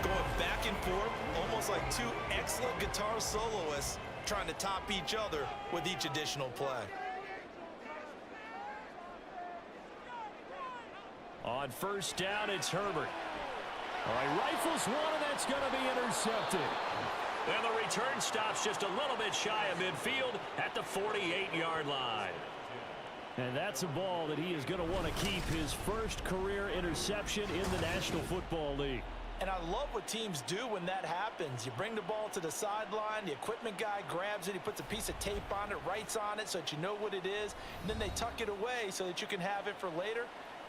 Speaker 3: Going back and forth, almost like 2 excellent guitar soloists trying to top each other with each additional play.
Speaker 2: On first down, it's Herbert. All right, rifles one, and that's going to be intercepted. And the return stops just a little bit shy of midfield at the 48-yard line. And that's a ball that he is going to want to keep, his first career interception in the National Football League.
Speaker 3: And I love what teams do when that happens. You bring the ball to the sideline, the equipment guy grabs it, he puts a piece of tape on it, writes on it so that you know what it is, and then they tuck it away so that you can have it for later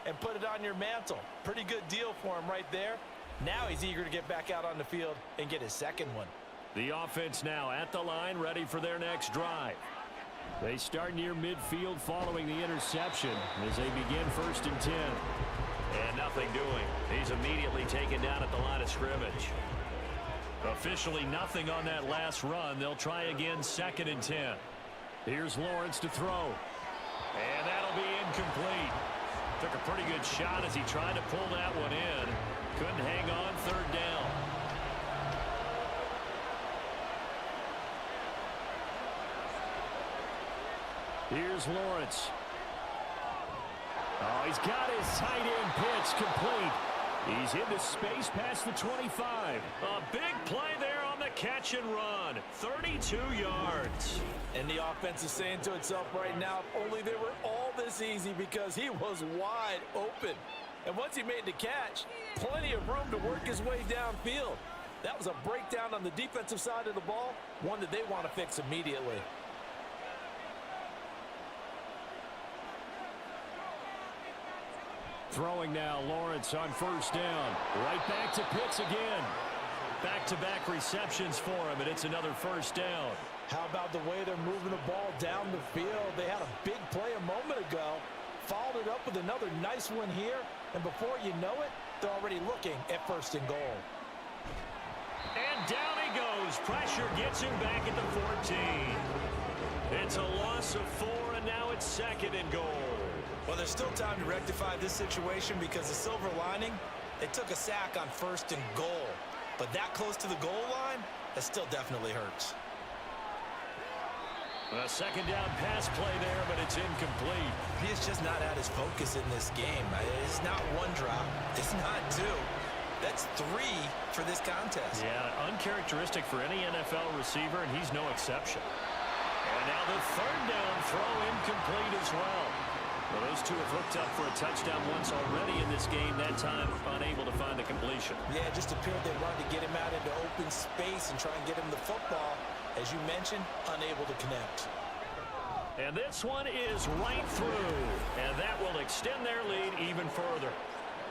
Speaker 3: and put it on your mantle. Pretty good deal for him right there. Now he's eager to get back out on the field and get his second one.
Speaker 2: The offense now at the line, ready for their next drive. They start near midfield following the interception as they begin 1st and 10. And nothing doing. He's immediately taken down at the line of scrimmage. Officially nothing on that last run. They'll try again 2nd and 10. Here's Lawrence to throw. And that'll be incomplete. Took a pretty good shot as he tried to pull that one in. Couldn't hang on 3rd down. Here's Lawrence. Oh, he's got his tight end pitch complete. He's into space past the 25. A big play there on the catch and run. 32 yards.
Speaker 3: And the offense is saying to itself right now, if only they were all this easy, because he was wide open. And once he made the catch, plenty of room to work his way downfield. That was a breakdown on the defensive side of the ball, one that they want to fix immediately.
Speaker 2: Throwing now, Lawrence on first down. Right back to Pitts again. Back-to-back receptions for him, and it's another first down.
Speaker 3: How about the way they're moving the ball down the field? They had a big play a moment ago, followed it up with another nice one here, and before you know it, they're already looking at 1st and goal.
Speaker 2: And down he goes. Pressure gets him back at the 14. It's a loss of 4, and now it's 2nd and goal.
Speaker 3: Well, there's still time to rectify this situation, because the silver lining, they took a sack on 1st and goal. But that close to the goal line, that still definitely hurts.
Speaker 2: A 2nd down pass play there, but it's incomplete.
Speaker 3: He is just not at his focus in this game. It's not 1 drop. It's not 2. That's 3 for this contest.
Speaker 2: Yeah, uncharacteristic for any NFL receiver, and he's no exception. And now the 3rd down throw incomplete as well. Well, those two have hooked up for a touchdown once already in this game, that time unable to find the completion.
Speaker 3: Yeah, it just appeared they wanted to get him out into open space and try and get him the football. As you mentioned, unable to connect.
Speaker 2: And this one is right through, and that will extend their lead even further.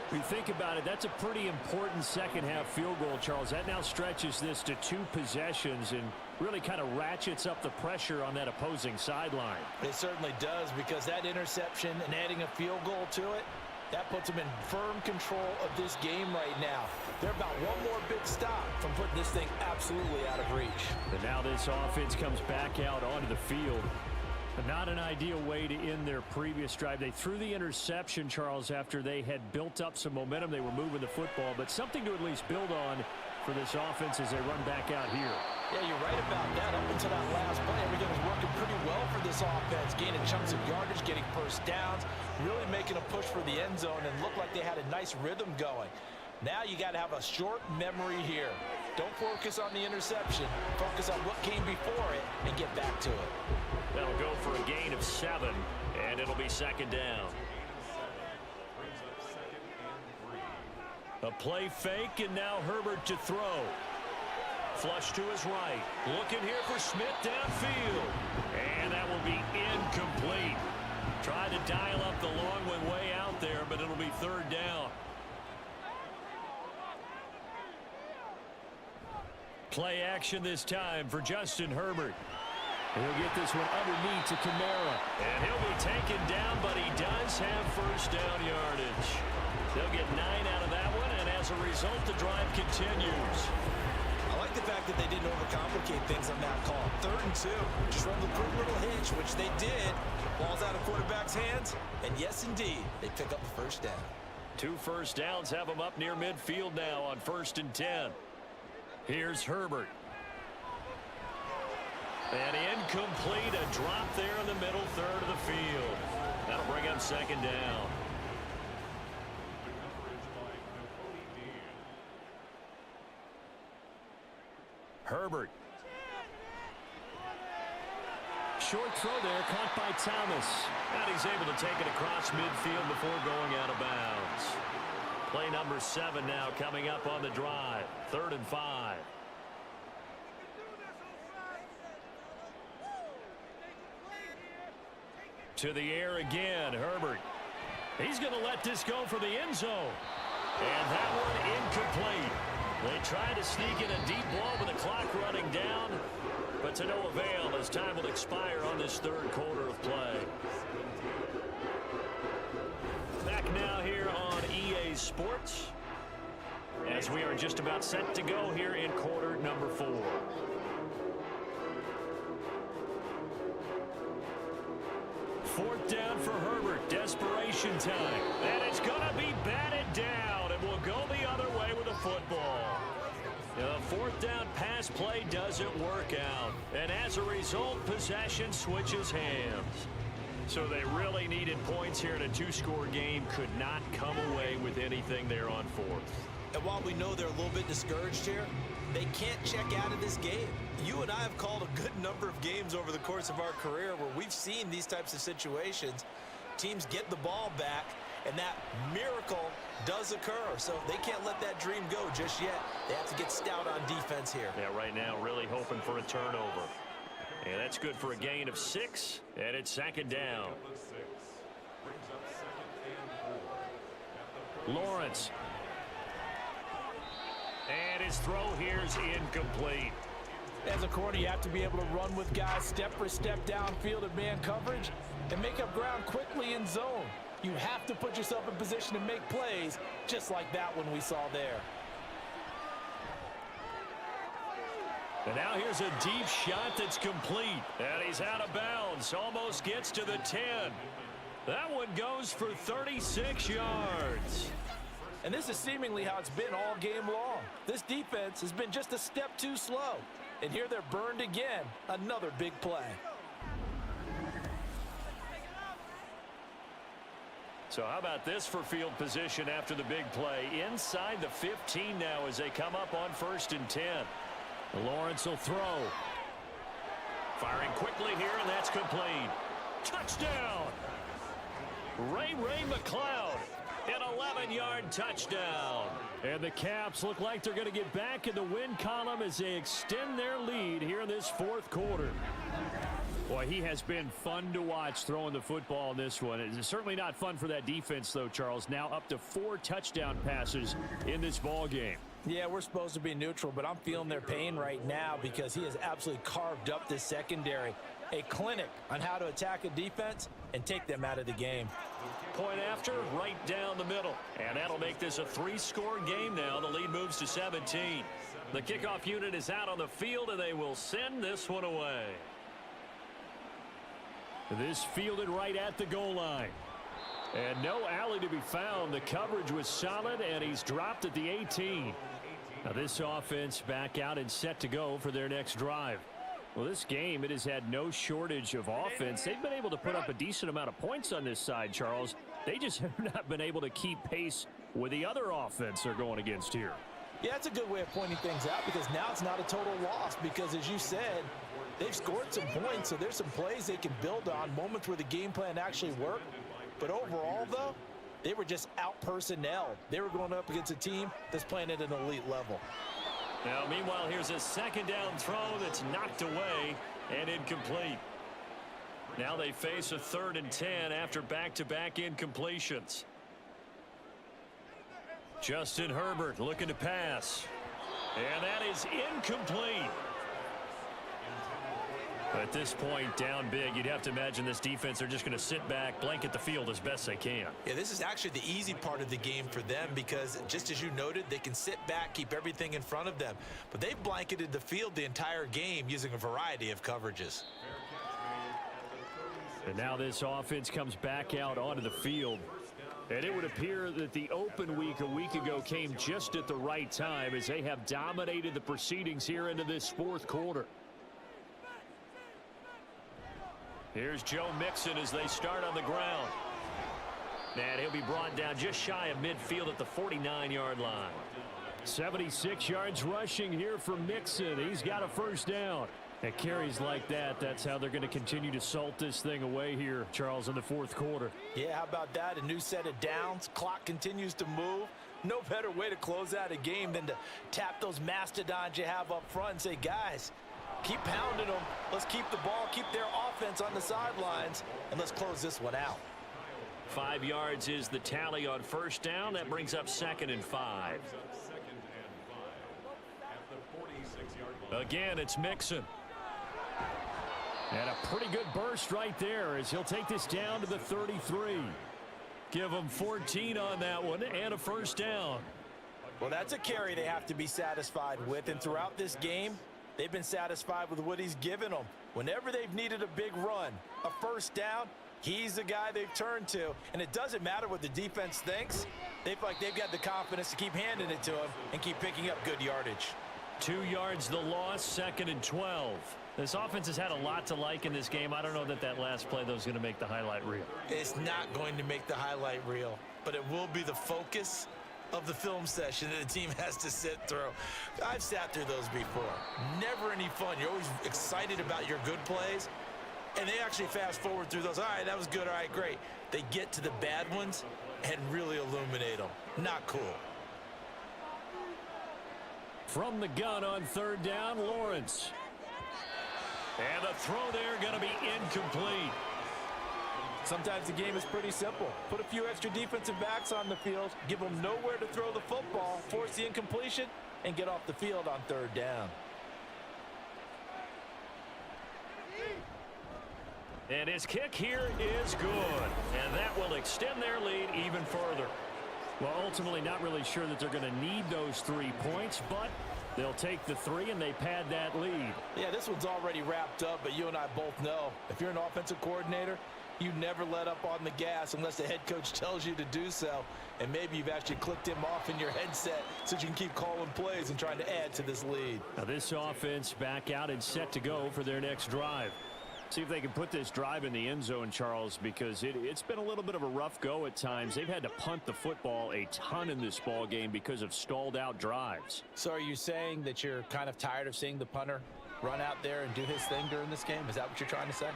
Speaker 2: If you think about it, that's a pretty important second-half field goal, Charles. That now stretches this to 2 possessions and really kind of ratchets up the pressure on that opposing sideline.
Speaker 3: It certainly does, because that interception and adding a field goal to it, that puts them in firm control of this game right now. They're about 1 more big stop from putting this thing absolutely out of reach.
Speaker 2: And now this offense comes back out onto the field. But not an ideal way to end their previous drive. They threw the interception, Charles, after they had built up some momentum. They were moving the football, but something to at least build on for this offense as they run back out here.
Speaker 3: Yeah, you're right about that. Up until that last play, everything was working pretty well for this offense, gaining chunks of yardage, getting first downs, really making a push for the end zone, and looked like they had a nice rhythm going. Now you got to have a short memory here. Don't focus on the interception. Focus on what came before it and get back to it.
Speaker 2: That'll go for a gain of 7, and it'll be 2nd down. A play fake, and now Herbert to throw. Flush to his right. Looking here for Smith downfield. And that will be incomplete. Tried to dial up the long one way out there, but it'll be third down. Play action this time for Justin Herbert. He'll get this one underneath to Kamara. And he'll be taken down, but he does have first down yardage. They'll get 9 out of that one, and as a result, the drive continues.
Speaker 3: I like the fact that they didn't overcomplicate things on that call. 3rd and 2. Just run the quick little hitch, which they did. Ball's out of quarterback's hands. And yes, indeed, they pick up the first down.
Speaker 2: 2 first downs have them up near midfield now on 1st and 10. Here's Herbert. And incomplete, a drop there in the middle third of the field. That'll bring up 2nd down. Herbert. Short throw there, caught by Thomas. And he's able to take it across midfield before going out of bounds. Play number 7 now coming up on the drive. 3rd and 5. To the air again, Herbert. He's going to let this go for the end zone. And that one incomplete. They tried to sneak in a deep ball with the clock running down, but to no avail as time will expire on this 3rd quarter of play. Back now here on EA Sports as we are just about set to go here in quarter number 4. Fourth down for Herbert. Desperation time. And it's going to be batted down, and we'll go the other way with the football. The 4th down pass play doesn't work out. And as a result, possession switches hands. So they really needed points here in a 2-score game. Could not come away with anything there on 4th.
Speaker 3: And while we know they're a little bit discouraged here, they can't check out of this game. You and I have called a good number of games over the course of our career where we've seen these types of situations. Teams get the ball back, and that miracle does occur. So they can't let that dream go just yet. They have to get stout on defense here.
Speaker 2: Yeah, right now really hoping for a turnover. And that's good for a gain of 6, and it's 2nd down. Lawrence. And his throw here is incomplete.
Speaker 3: As a corner, you have to be able to run with guys step for step downfield in man coverage and make up ground quickly in zone. You have to put yourself in position to make plays, just like that one we saw there.
Speaker 2: And now here's a deep shot that's complete. And he's out of bounds. Almost gets to the 10. That one goes for 36 yards.
Speaker 3: And this is seemingly how it's been all game long. This defense has been just a step too slow. And here they're burned again. Another big play.
Speaker 2: So how about this for field position after the big play? Inside the 15 now as they come up on 1st and 10. Lawrence will throw. Firing quickly here, and that's complete. Touchdown! Ray McLeod. An 11-yard touchdown. And the Caps look like they're going to get back in the win column as they extend their lead here in this 4th quarter. Boy, he has been fun to watch throwing the football in this one. It's certainly not fun for that defense, though, Charles. Now up to 4 touchdown passes in this ball game.
Speaker 3: Yeah, we're supposed to be neutral, but I'm feeling their pain right now because he has absolutely carved up this secondary. A clinic on how to attack a defense and take them out of the game.
Speaker 2: Point after, right down the middle. And that'll make this a 3-score game now. The lead moves to 17. The kickoff unit is out on the field, and they will send this one away. This fielded right at the goal line. And no alley to be found. The coverage was solid, and he's dropped at the 18. Now this offense back out and set to go for their next drive. Well, this game, it has had no shortage of offense. They've been able to put up a decent amount of points on this side, Charles. They just have not been able to keep pace with the other offense they're going against here.
Speaker 3: Yeah, that's a good way of pointing things out because now it's not a total loss because, as you said, they've scored some points, so there's some plays they can build on, moments where the game plan actually worked. But overall, though, they were just out-personnel. They were going up against a team that's playing at an elite level.
Speaker 2: Now, meanwhile, here's a 2nd down throw that's knocked away and incomplete. Now they face a 3rd and 10 after back-to-back incompletions. Justin Herbert looking to pass. And that is incomplete. At this point, down big, you'd have to imagine this defense, they're just going to sit back, blanket the field as best they can.
Speaker 3: Yeah, this is actually the easy part of the game for them because, just as you noted, they can sit back, keep everything in front of them. But they've blanketed the field the entire game using a variety of coverages.
Speaker 2: And now this offense comes back out onto the field. And it would appear that the open week a week ago came just at the right time as they have dominated the proceedings here into this 4th quarter. Here's Joe Mixon as they start on the ground. And he'll be brought down just shy of midfield at the 49-yard line. 76 yards rushing here for Mixon. He's got a 1st down. At carries like that, that's how they're going to continue to salt this thing away here, Charles, in the 4th quarter.
Speaker 3: Yeah, how about that? A new set of downs. Clock continues to move. No better way to close out a game than to tap those mastodons you have up front and say, guys, keep pounding them. Let's keep the ball, keep their offense on the sidelines, and let's close this one out.
Speaker 2: 5 yards is the tally on 1st down. That brings up 2nd and 5. Again, it's Mixon. And a pretty good burst right there as he'll take this down to the 33. Give him 14 on that one and a 1st down.
Speaker 3: Well, that's a carry they have to be satisfied with, and throughout this game, they've been satisfied with what he's given them. Whenever they've needed a big run, a 1st down, he's the guy they've turned to. And it doesn't matter what the defense thinks. They feel like they've got the confidence to keep handing it to him and keep picking up good yardage.
Speaker 2: 2 yards the loss, 2nd and 12. This offense has had a lot to like in this game. I don't know that that last play, though, is going to make the highlight reel.
Speaker 3: It's not going to make the highlight reel, but it will be the focus of the film session that the team has to sit through. I've sat through those before. Never any fun. You're always excited about your good plays, and they actually fast forward through those. All right, that was good. All right, great. They get to the bad ones and really illuminate them. Not cool.
Speaker 2: From the gun on 3rd down, Lawrence. And the throw there going to be incomplete.
Speaker 3: Sometimes the game is pretty simple. Put a few extra defensive backs on the field, give them nowhere to throw the football, force the incompletion, and get off the field on 3rd down.
Speaker 2: And his kick here is good. And that will extend their lead even further. Well, ultimately not really sure that they're going to need those 3 points, but they'll take the 3 and they pad that lead.
Speaker 3: Yeah, this one's already wrapped up, but you and I both know if you're an offensive coordinator, you never let up on the gas unless the head coach tells you to do so. And maybe you've actually clicked him off in your headset so you can keep calling plays and trying to add to this lead.
Speaker 2: Now this offense back out and set to go for their next drive. See if they can put this drive in the end zone, Charles, because it's been a little bit of a rough go at times. They've had to punt the football a ton in this ball game because of stalled out drives.
Speaker 3: So are you saying that you're kind of tired of seeing the punter run out there and do his thing during this game? Is that what you're trying to say?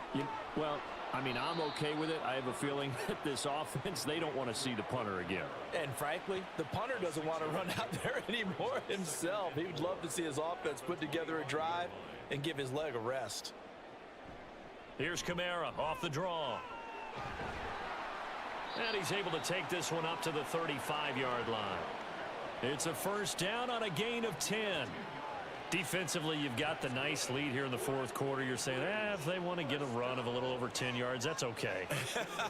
Speaker 2: Well, I mean, I'm okay with it. I have a feeling that this offense, they don't want to see the punter again.
Speaker 3: And frankly, the punter doesn't want to run out there anymore himself. He would love to see his offense put together a drive and give his leg a rest.
Speaker 2: Here's Kamara off the draw. And he's able to take this one up to the 35-yard line. It's a 1st down on a gain of 10. Defensively, you've got the nice lead here in the 4th quarter. You're saying, if they want to get a run of a little over 10 yards, that's okay.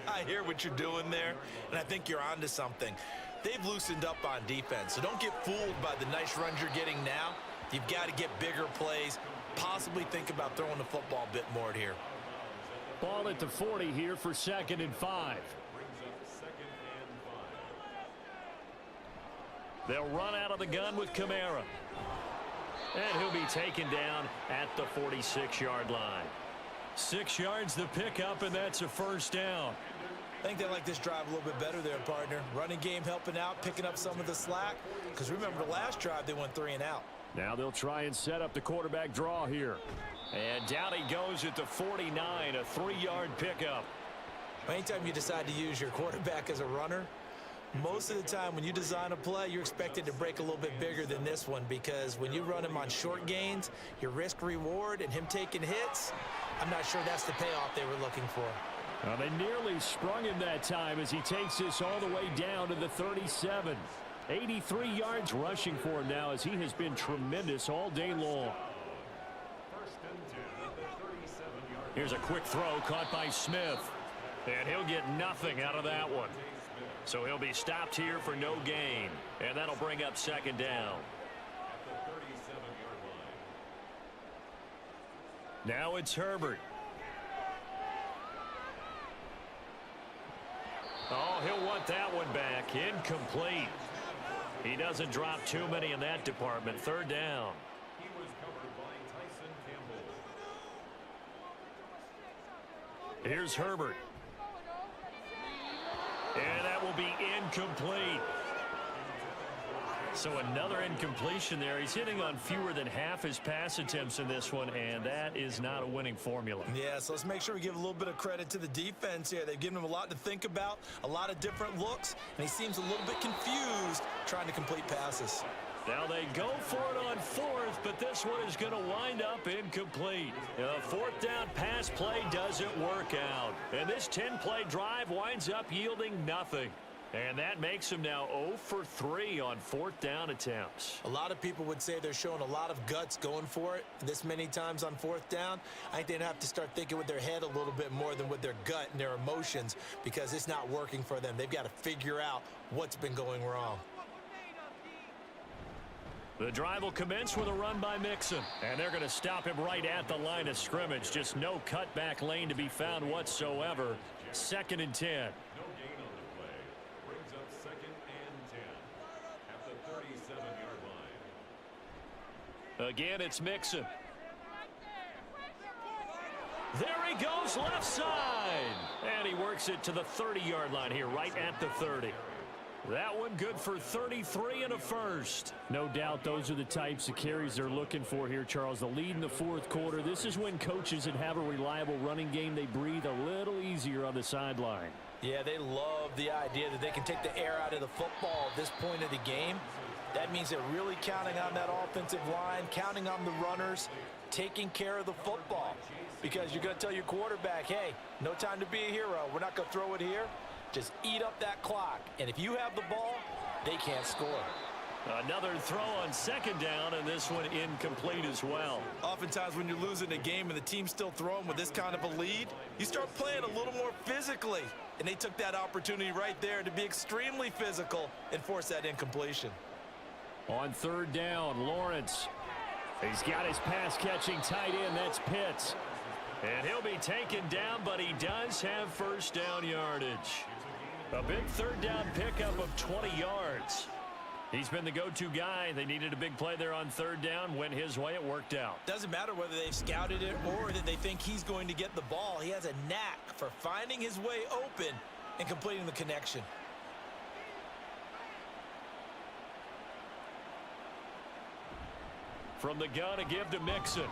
Speaker 3: I hear what you're doing there, and I think you're onto something. They've loosened up on defense, so don't get fooled by the nice runs you're getting now. You've got to get bigger plays, possibly think about throwing the football a bit more here.
Speaker 2: Ball at the 40 here for 2nd and 5. They'll run out of the gun with Kamara. And he'll be taken down at the 46-yard line. 6 yards the pickup, and that's a 1st down.
Speaker 3: I think they like this drive a little bit better there, partner. Running game helping out, picking up some of the slack. Because remember, the last drive they went 3 and out.
Speaker 2: Now they'll try and set up the quarterback draw here. And down he goes at the 49, a 3-yard pickup.
Speaker 3: Anytime you decide to use your quarterback as a runner, Most of the time when you design a play, you're expected to break a little bit bigger than this one, because when you run him on short gains, your risk reward and him taking hits, I'm not sure that's the payoff they were looking for.
Speaker 2: Well, they nearly sprung him that time as he takes this all the way down to the 37. 83 yards rushing for him now, as he has been tremendous all day long. Here's a quick throw caught by Smith. And he'll get nothing out of that one. So he'll be stopped here for no gain. And that'll bring up second down. Now it's Herbert. Oh, he'll want that one back. Incomplete. He doesn't drop too many in that department. Third down. Here's Herbert. And that will be incomplete. So another incompletion there. He's hitting on fewer than half his pass attempts in this one, and that is not a winning formula.
Speaker 3: Yeah, so let's make sure we give a little bit of credit to the defense here. They've given him a lot to think about, a lot of different looks, and he seems a little bit confused trying to complete passes.
Speaker 2: Now they go for it on fourth, but this one is going to wind up incomplete. The fourth down pass play doesn't work out. And this 10-play drive winds up yielding nothing. And that makes him now 0 for 3 on fourth down attempts.
Speaker 3: A lot of people would say they're showing a lot of guts going for it this many times on fourth down. I think they'd have to start thinking with their head a little bit more than with their gut and their emotions, because it's not working for them. They've got to figure out what's been going wrong.
Speaker 2: The drive will commence with a run by Mixon. And they're going to stop him right at the line of scrimmage. Just no cutback lane to be found whatsoever. 2nd and 10.
Speaker 5: No gain on the play. Brings up 2nd and 10 at the 37-yard line.
Speaker 2: Again, it's Mixon. There he goes, left side. And he works it to the 30-yard line here, right at the 30. That one good for 33 and a first. No doubt those are the types of carries they're looking for here, Charles. The lead in the fourth quarter. This is when coaches that have a reliable running game, they breathe a little easier on the sideline.
Speaker 3: Yeah, they love the idea that they can take the air out of the football at this point of the game. That means they're really counting on that offensive line, counting on the runners, taking care of the football. Because you're going to tell your quarterback, hey, no time to be a hero. We're not going to throw it here. Just eat up that clock. And if you have the ball, they can't score.
Speaker 2: Another throw on 2nd down, and this one incomplete as well.
Speaker 3: Oftentimes when you're losing a game and the team's still throwing with this kind of a lead, you start playing a little more physically. And they took that opportunity right there to be extremely physical and force that incompletion.
Speaker 2: On 3rd down, Lawrence. He's got his pass-catching tight end. That's Pitts. And he'll be taken down, but he does have first down yardage. A big 3rd down pickup of 20 yards. He's been the go-to guy. They needed a big play there on 3rd down. Went his way. It worked out.
Speaker 3: Doesn't matter whether they've scouted it or that they think he's going to get the ball. He has a knack for finding his way open and completing the connection.
Speaker 2: From the gun, a give to Mixon.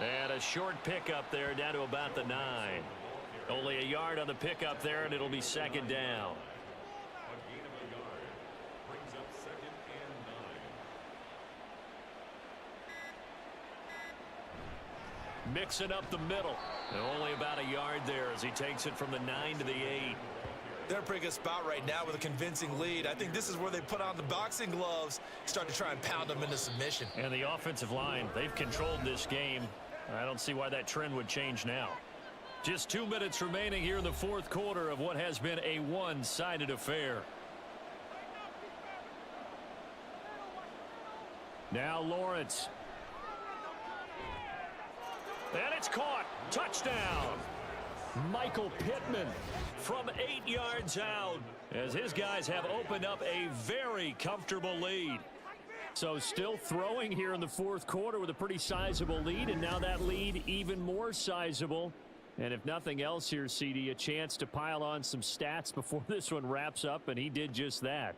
Speaker 2: And a short pickup there down to about the 9. Only a yard on the pickup there, and it'll be 2nd down.
Speaker 5: A gain of a yard. Brings up 2nd and 9.
Speaker 2: Mixon up the middle. And only about a yard there as he takes it from the 9 to the 8.
Speaker 3: They're in a pretty good spot right now with a convincing lead. I think this is where they put on the boxing gloves, start to try and pound them into submission.
Speaker 2: And the offensive line, they've controlled this game. I don't see why that trend would change now. Just 2 minutes remaining here in the fourth quarter of what has been a one-sided affair. Now Lawrence. And it's caught. Touchdown. Michael Pittman from 8 yards out as his guys have opened up a very comfortable lead. So still throwing here in the fourth quarter with a pretty sizable lead, and now that lead even more sizable. And if nothing else here, CD, a chance to pile on some stats before this one wraps up, and he did just that.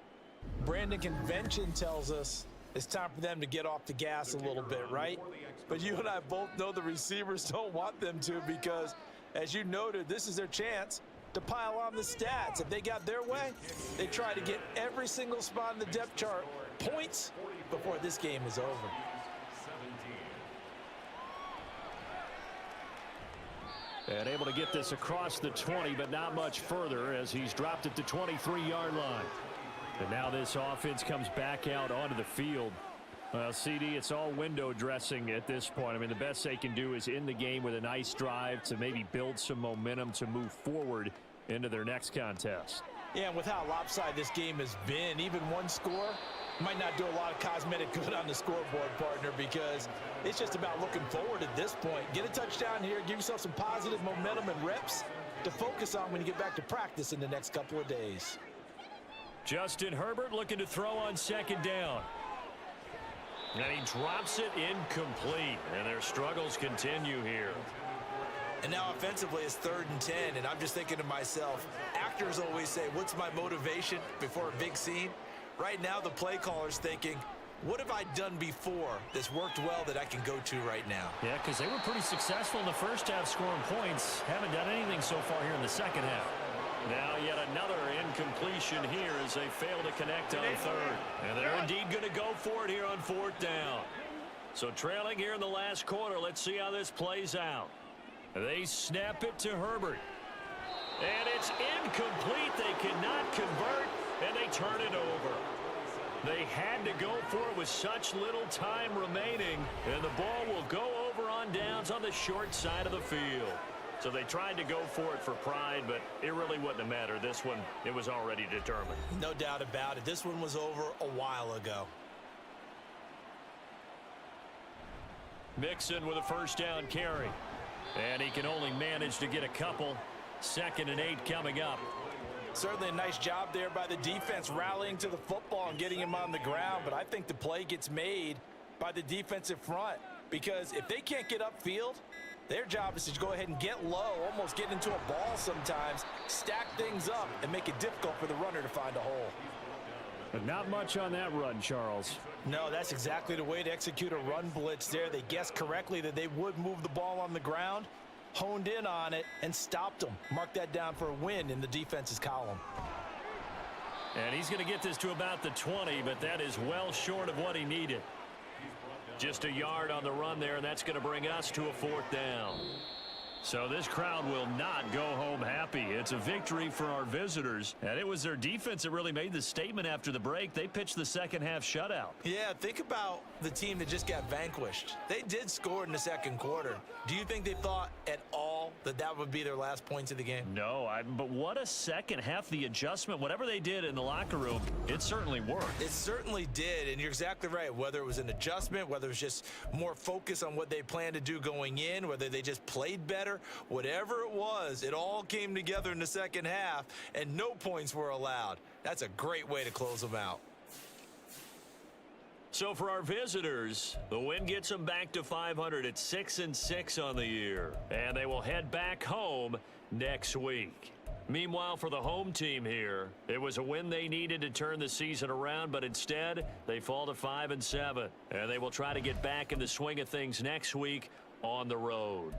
Speaker 3: Brandon, convention tells us it's time for them to get off the gas a little bit, right? But you and I both know the receivers don't want them to, because as you noted, this is their chance to pile on the stats. If they got their way, they try to get every single spot in the depth chart points before this game is over.
Speaker 2: And able to get this across the 20, but not much further as he's dropped it to 23-yard line. And now this offense comes back out onto the field. Well, CD, it's all window dressing at this point. I mean, the best they can do is in the game with a nice drive to maybe build some momentum to move forward into their next contest.
Speaker 3: Yeah, and with how lopsided this game has been, even one score might not do a lot of cosmetic good on the scoreboard, partner, because it's just about looking forward at this point. Get a touchdown here, give yourself some positive momentum and reps to focus on when you get back to practice in the next couple of days.
Speaker 2: Justin Herbert looking to throw on second down. And he drops it incomplete, and their struggles continue here.
Speaker 3: And now offensively it's 3rd and 10, and I'm just thinking to myself, actors always say, what's my motivation before a big scene? Right now the play caller's thinking, what have I done before that's worked well that I can go to right now?
Speaker 2: Yeah, because they were pretty successful in the first half scoring points. Haven't done anything so far here in the second half. Now yet another incompletion here as they fail to connect on 3rd. And they're indeed going to go for it here on 4th down. So trailing here in the last quarter, let's see how this plays out. They snap it to Herbert. And it's incomplete. They cannot convert, and they turn it over. They had to go for it with such little time remaining, and the ball will go over on downs on the short side of the field. So they tried to go for it for pride, but it really wouldn't have mattered. This one, it was already determined.
Speaker 3: No doubt about it. This one was over a while ago.
Speaker 2: Mixon with a first down carry. And he can only manage to get a couple. 2nd and 8 coming up.
Speaker 3: Certainly a nice job there by the defense rallying to the football and getting him on the ground, but I think the play gets made by the defensive front, because if they can't get upfield, their job is to go ahead and get low, almost get into a ball sometimes, stack things up, and make it difficult for the runner to find a hole.
Speaker 2: But not much on that run, Charles.
Speaker 3: No, that's exactly the way to execute a run blitz there. They guessed correctly that they would move the ball on the ground, honed in on it, and stopped them. Mark that down for a win in the defense's column.
Speaker 2: And he's going to get this to about the 20, but that is well short of what he needed. Just a yard on the run there, and that's going to bring us to a 4th down. So this crowd will not go home happy. It's a victory for our visitors, and it was their defense that really made the statement after the break. They pitched the second half shutout.
Speaker 3: Yeah, think about the team that just got vanquished. They did score in the second quarter. Do you think they thought at all that that would be their last points of the game?
Speaker 2: No, but what a second half. The adjustment, whatever they did in the locker room, it certainly worked.
Speaker 3: It certainly did, and you're exactly right. Whether it was an adjustment, whether it was just more focus on what they planned to do going in, whether they just played better, whatever it was, it all came together in the second half, and no points were allowed. That's a great way to close them out.
Speaker 2: So for our visitors, the win gets them back to 500 at 6-6 on the year, and they will head back home next week. Meanwhile, for the home team here, it was a win they needed to turn the season around, but instead they fall to 5-7, and they will try to get back in the swing of things next week on the road.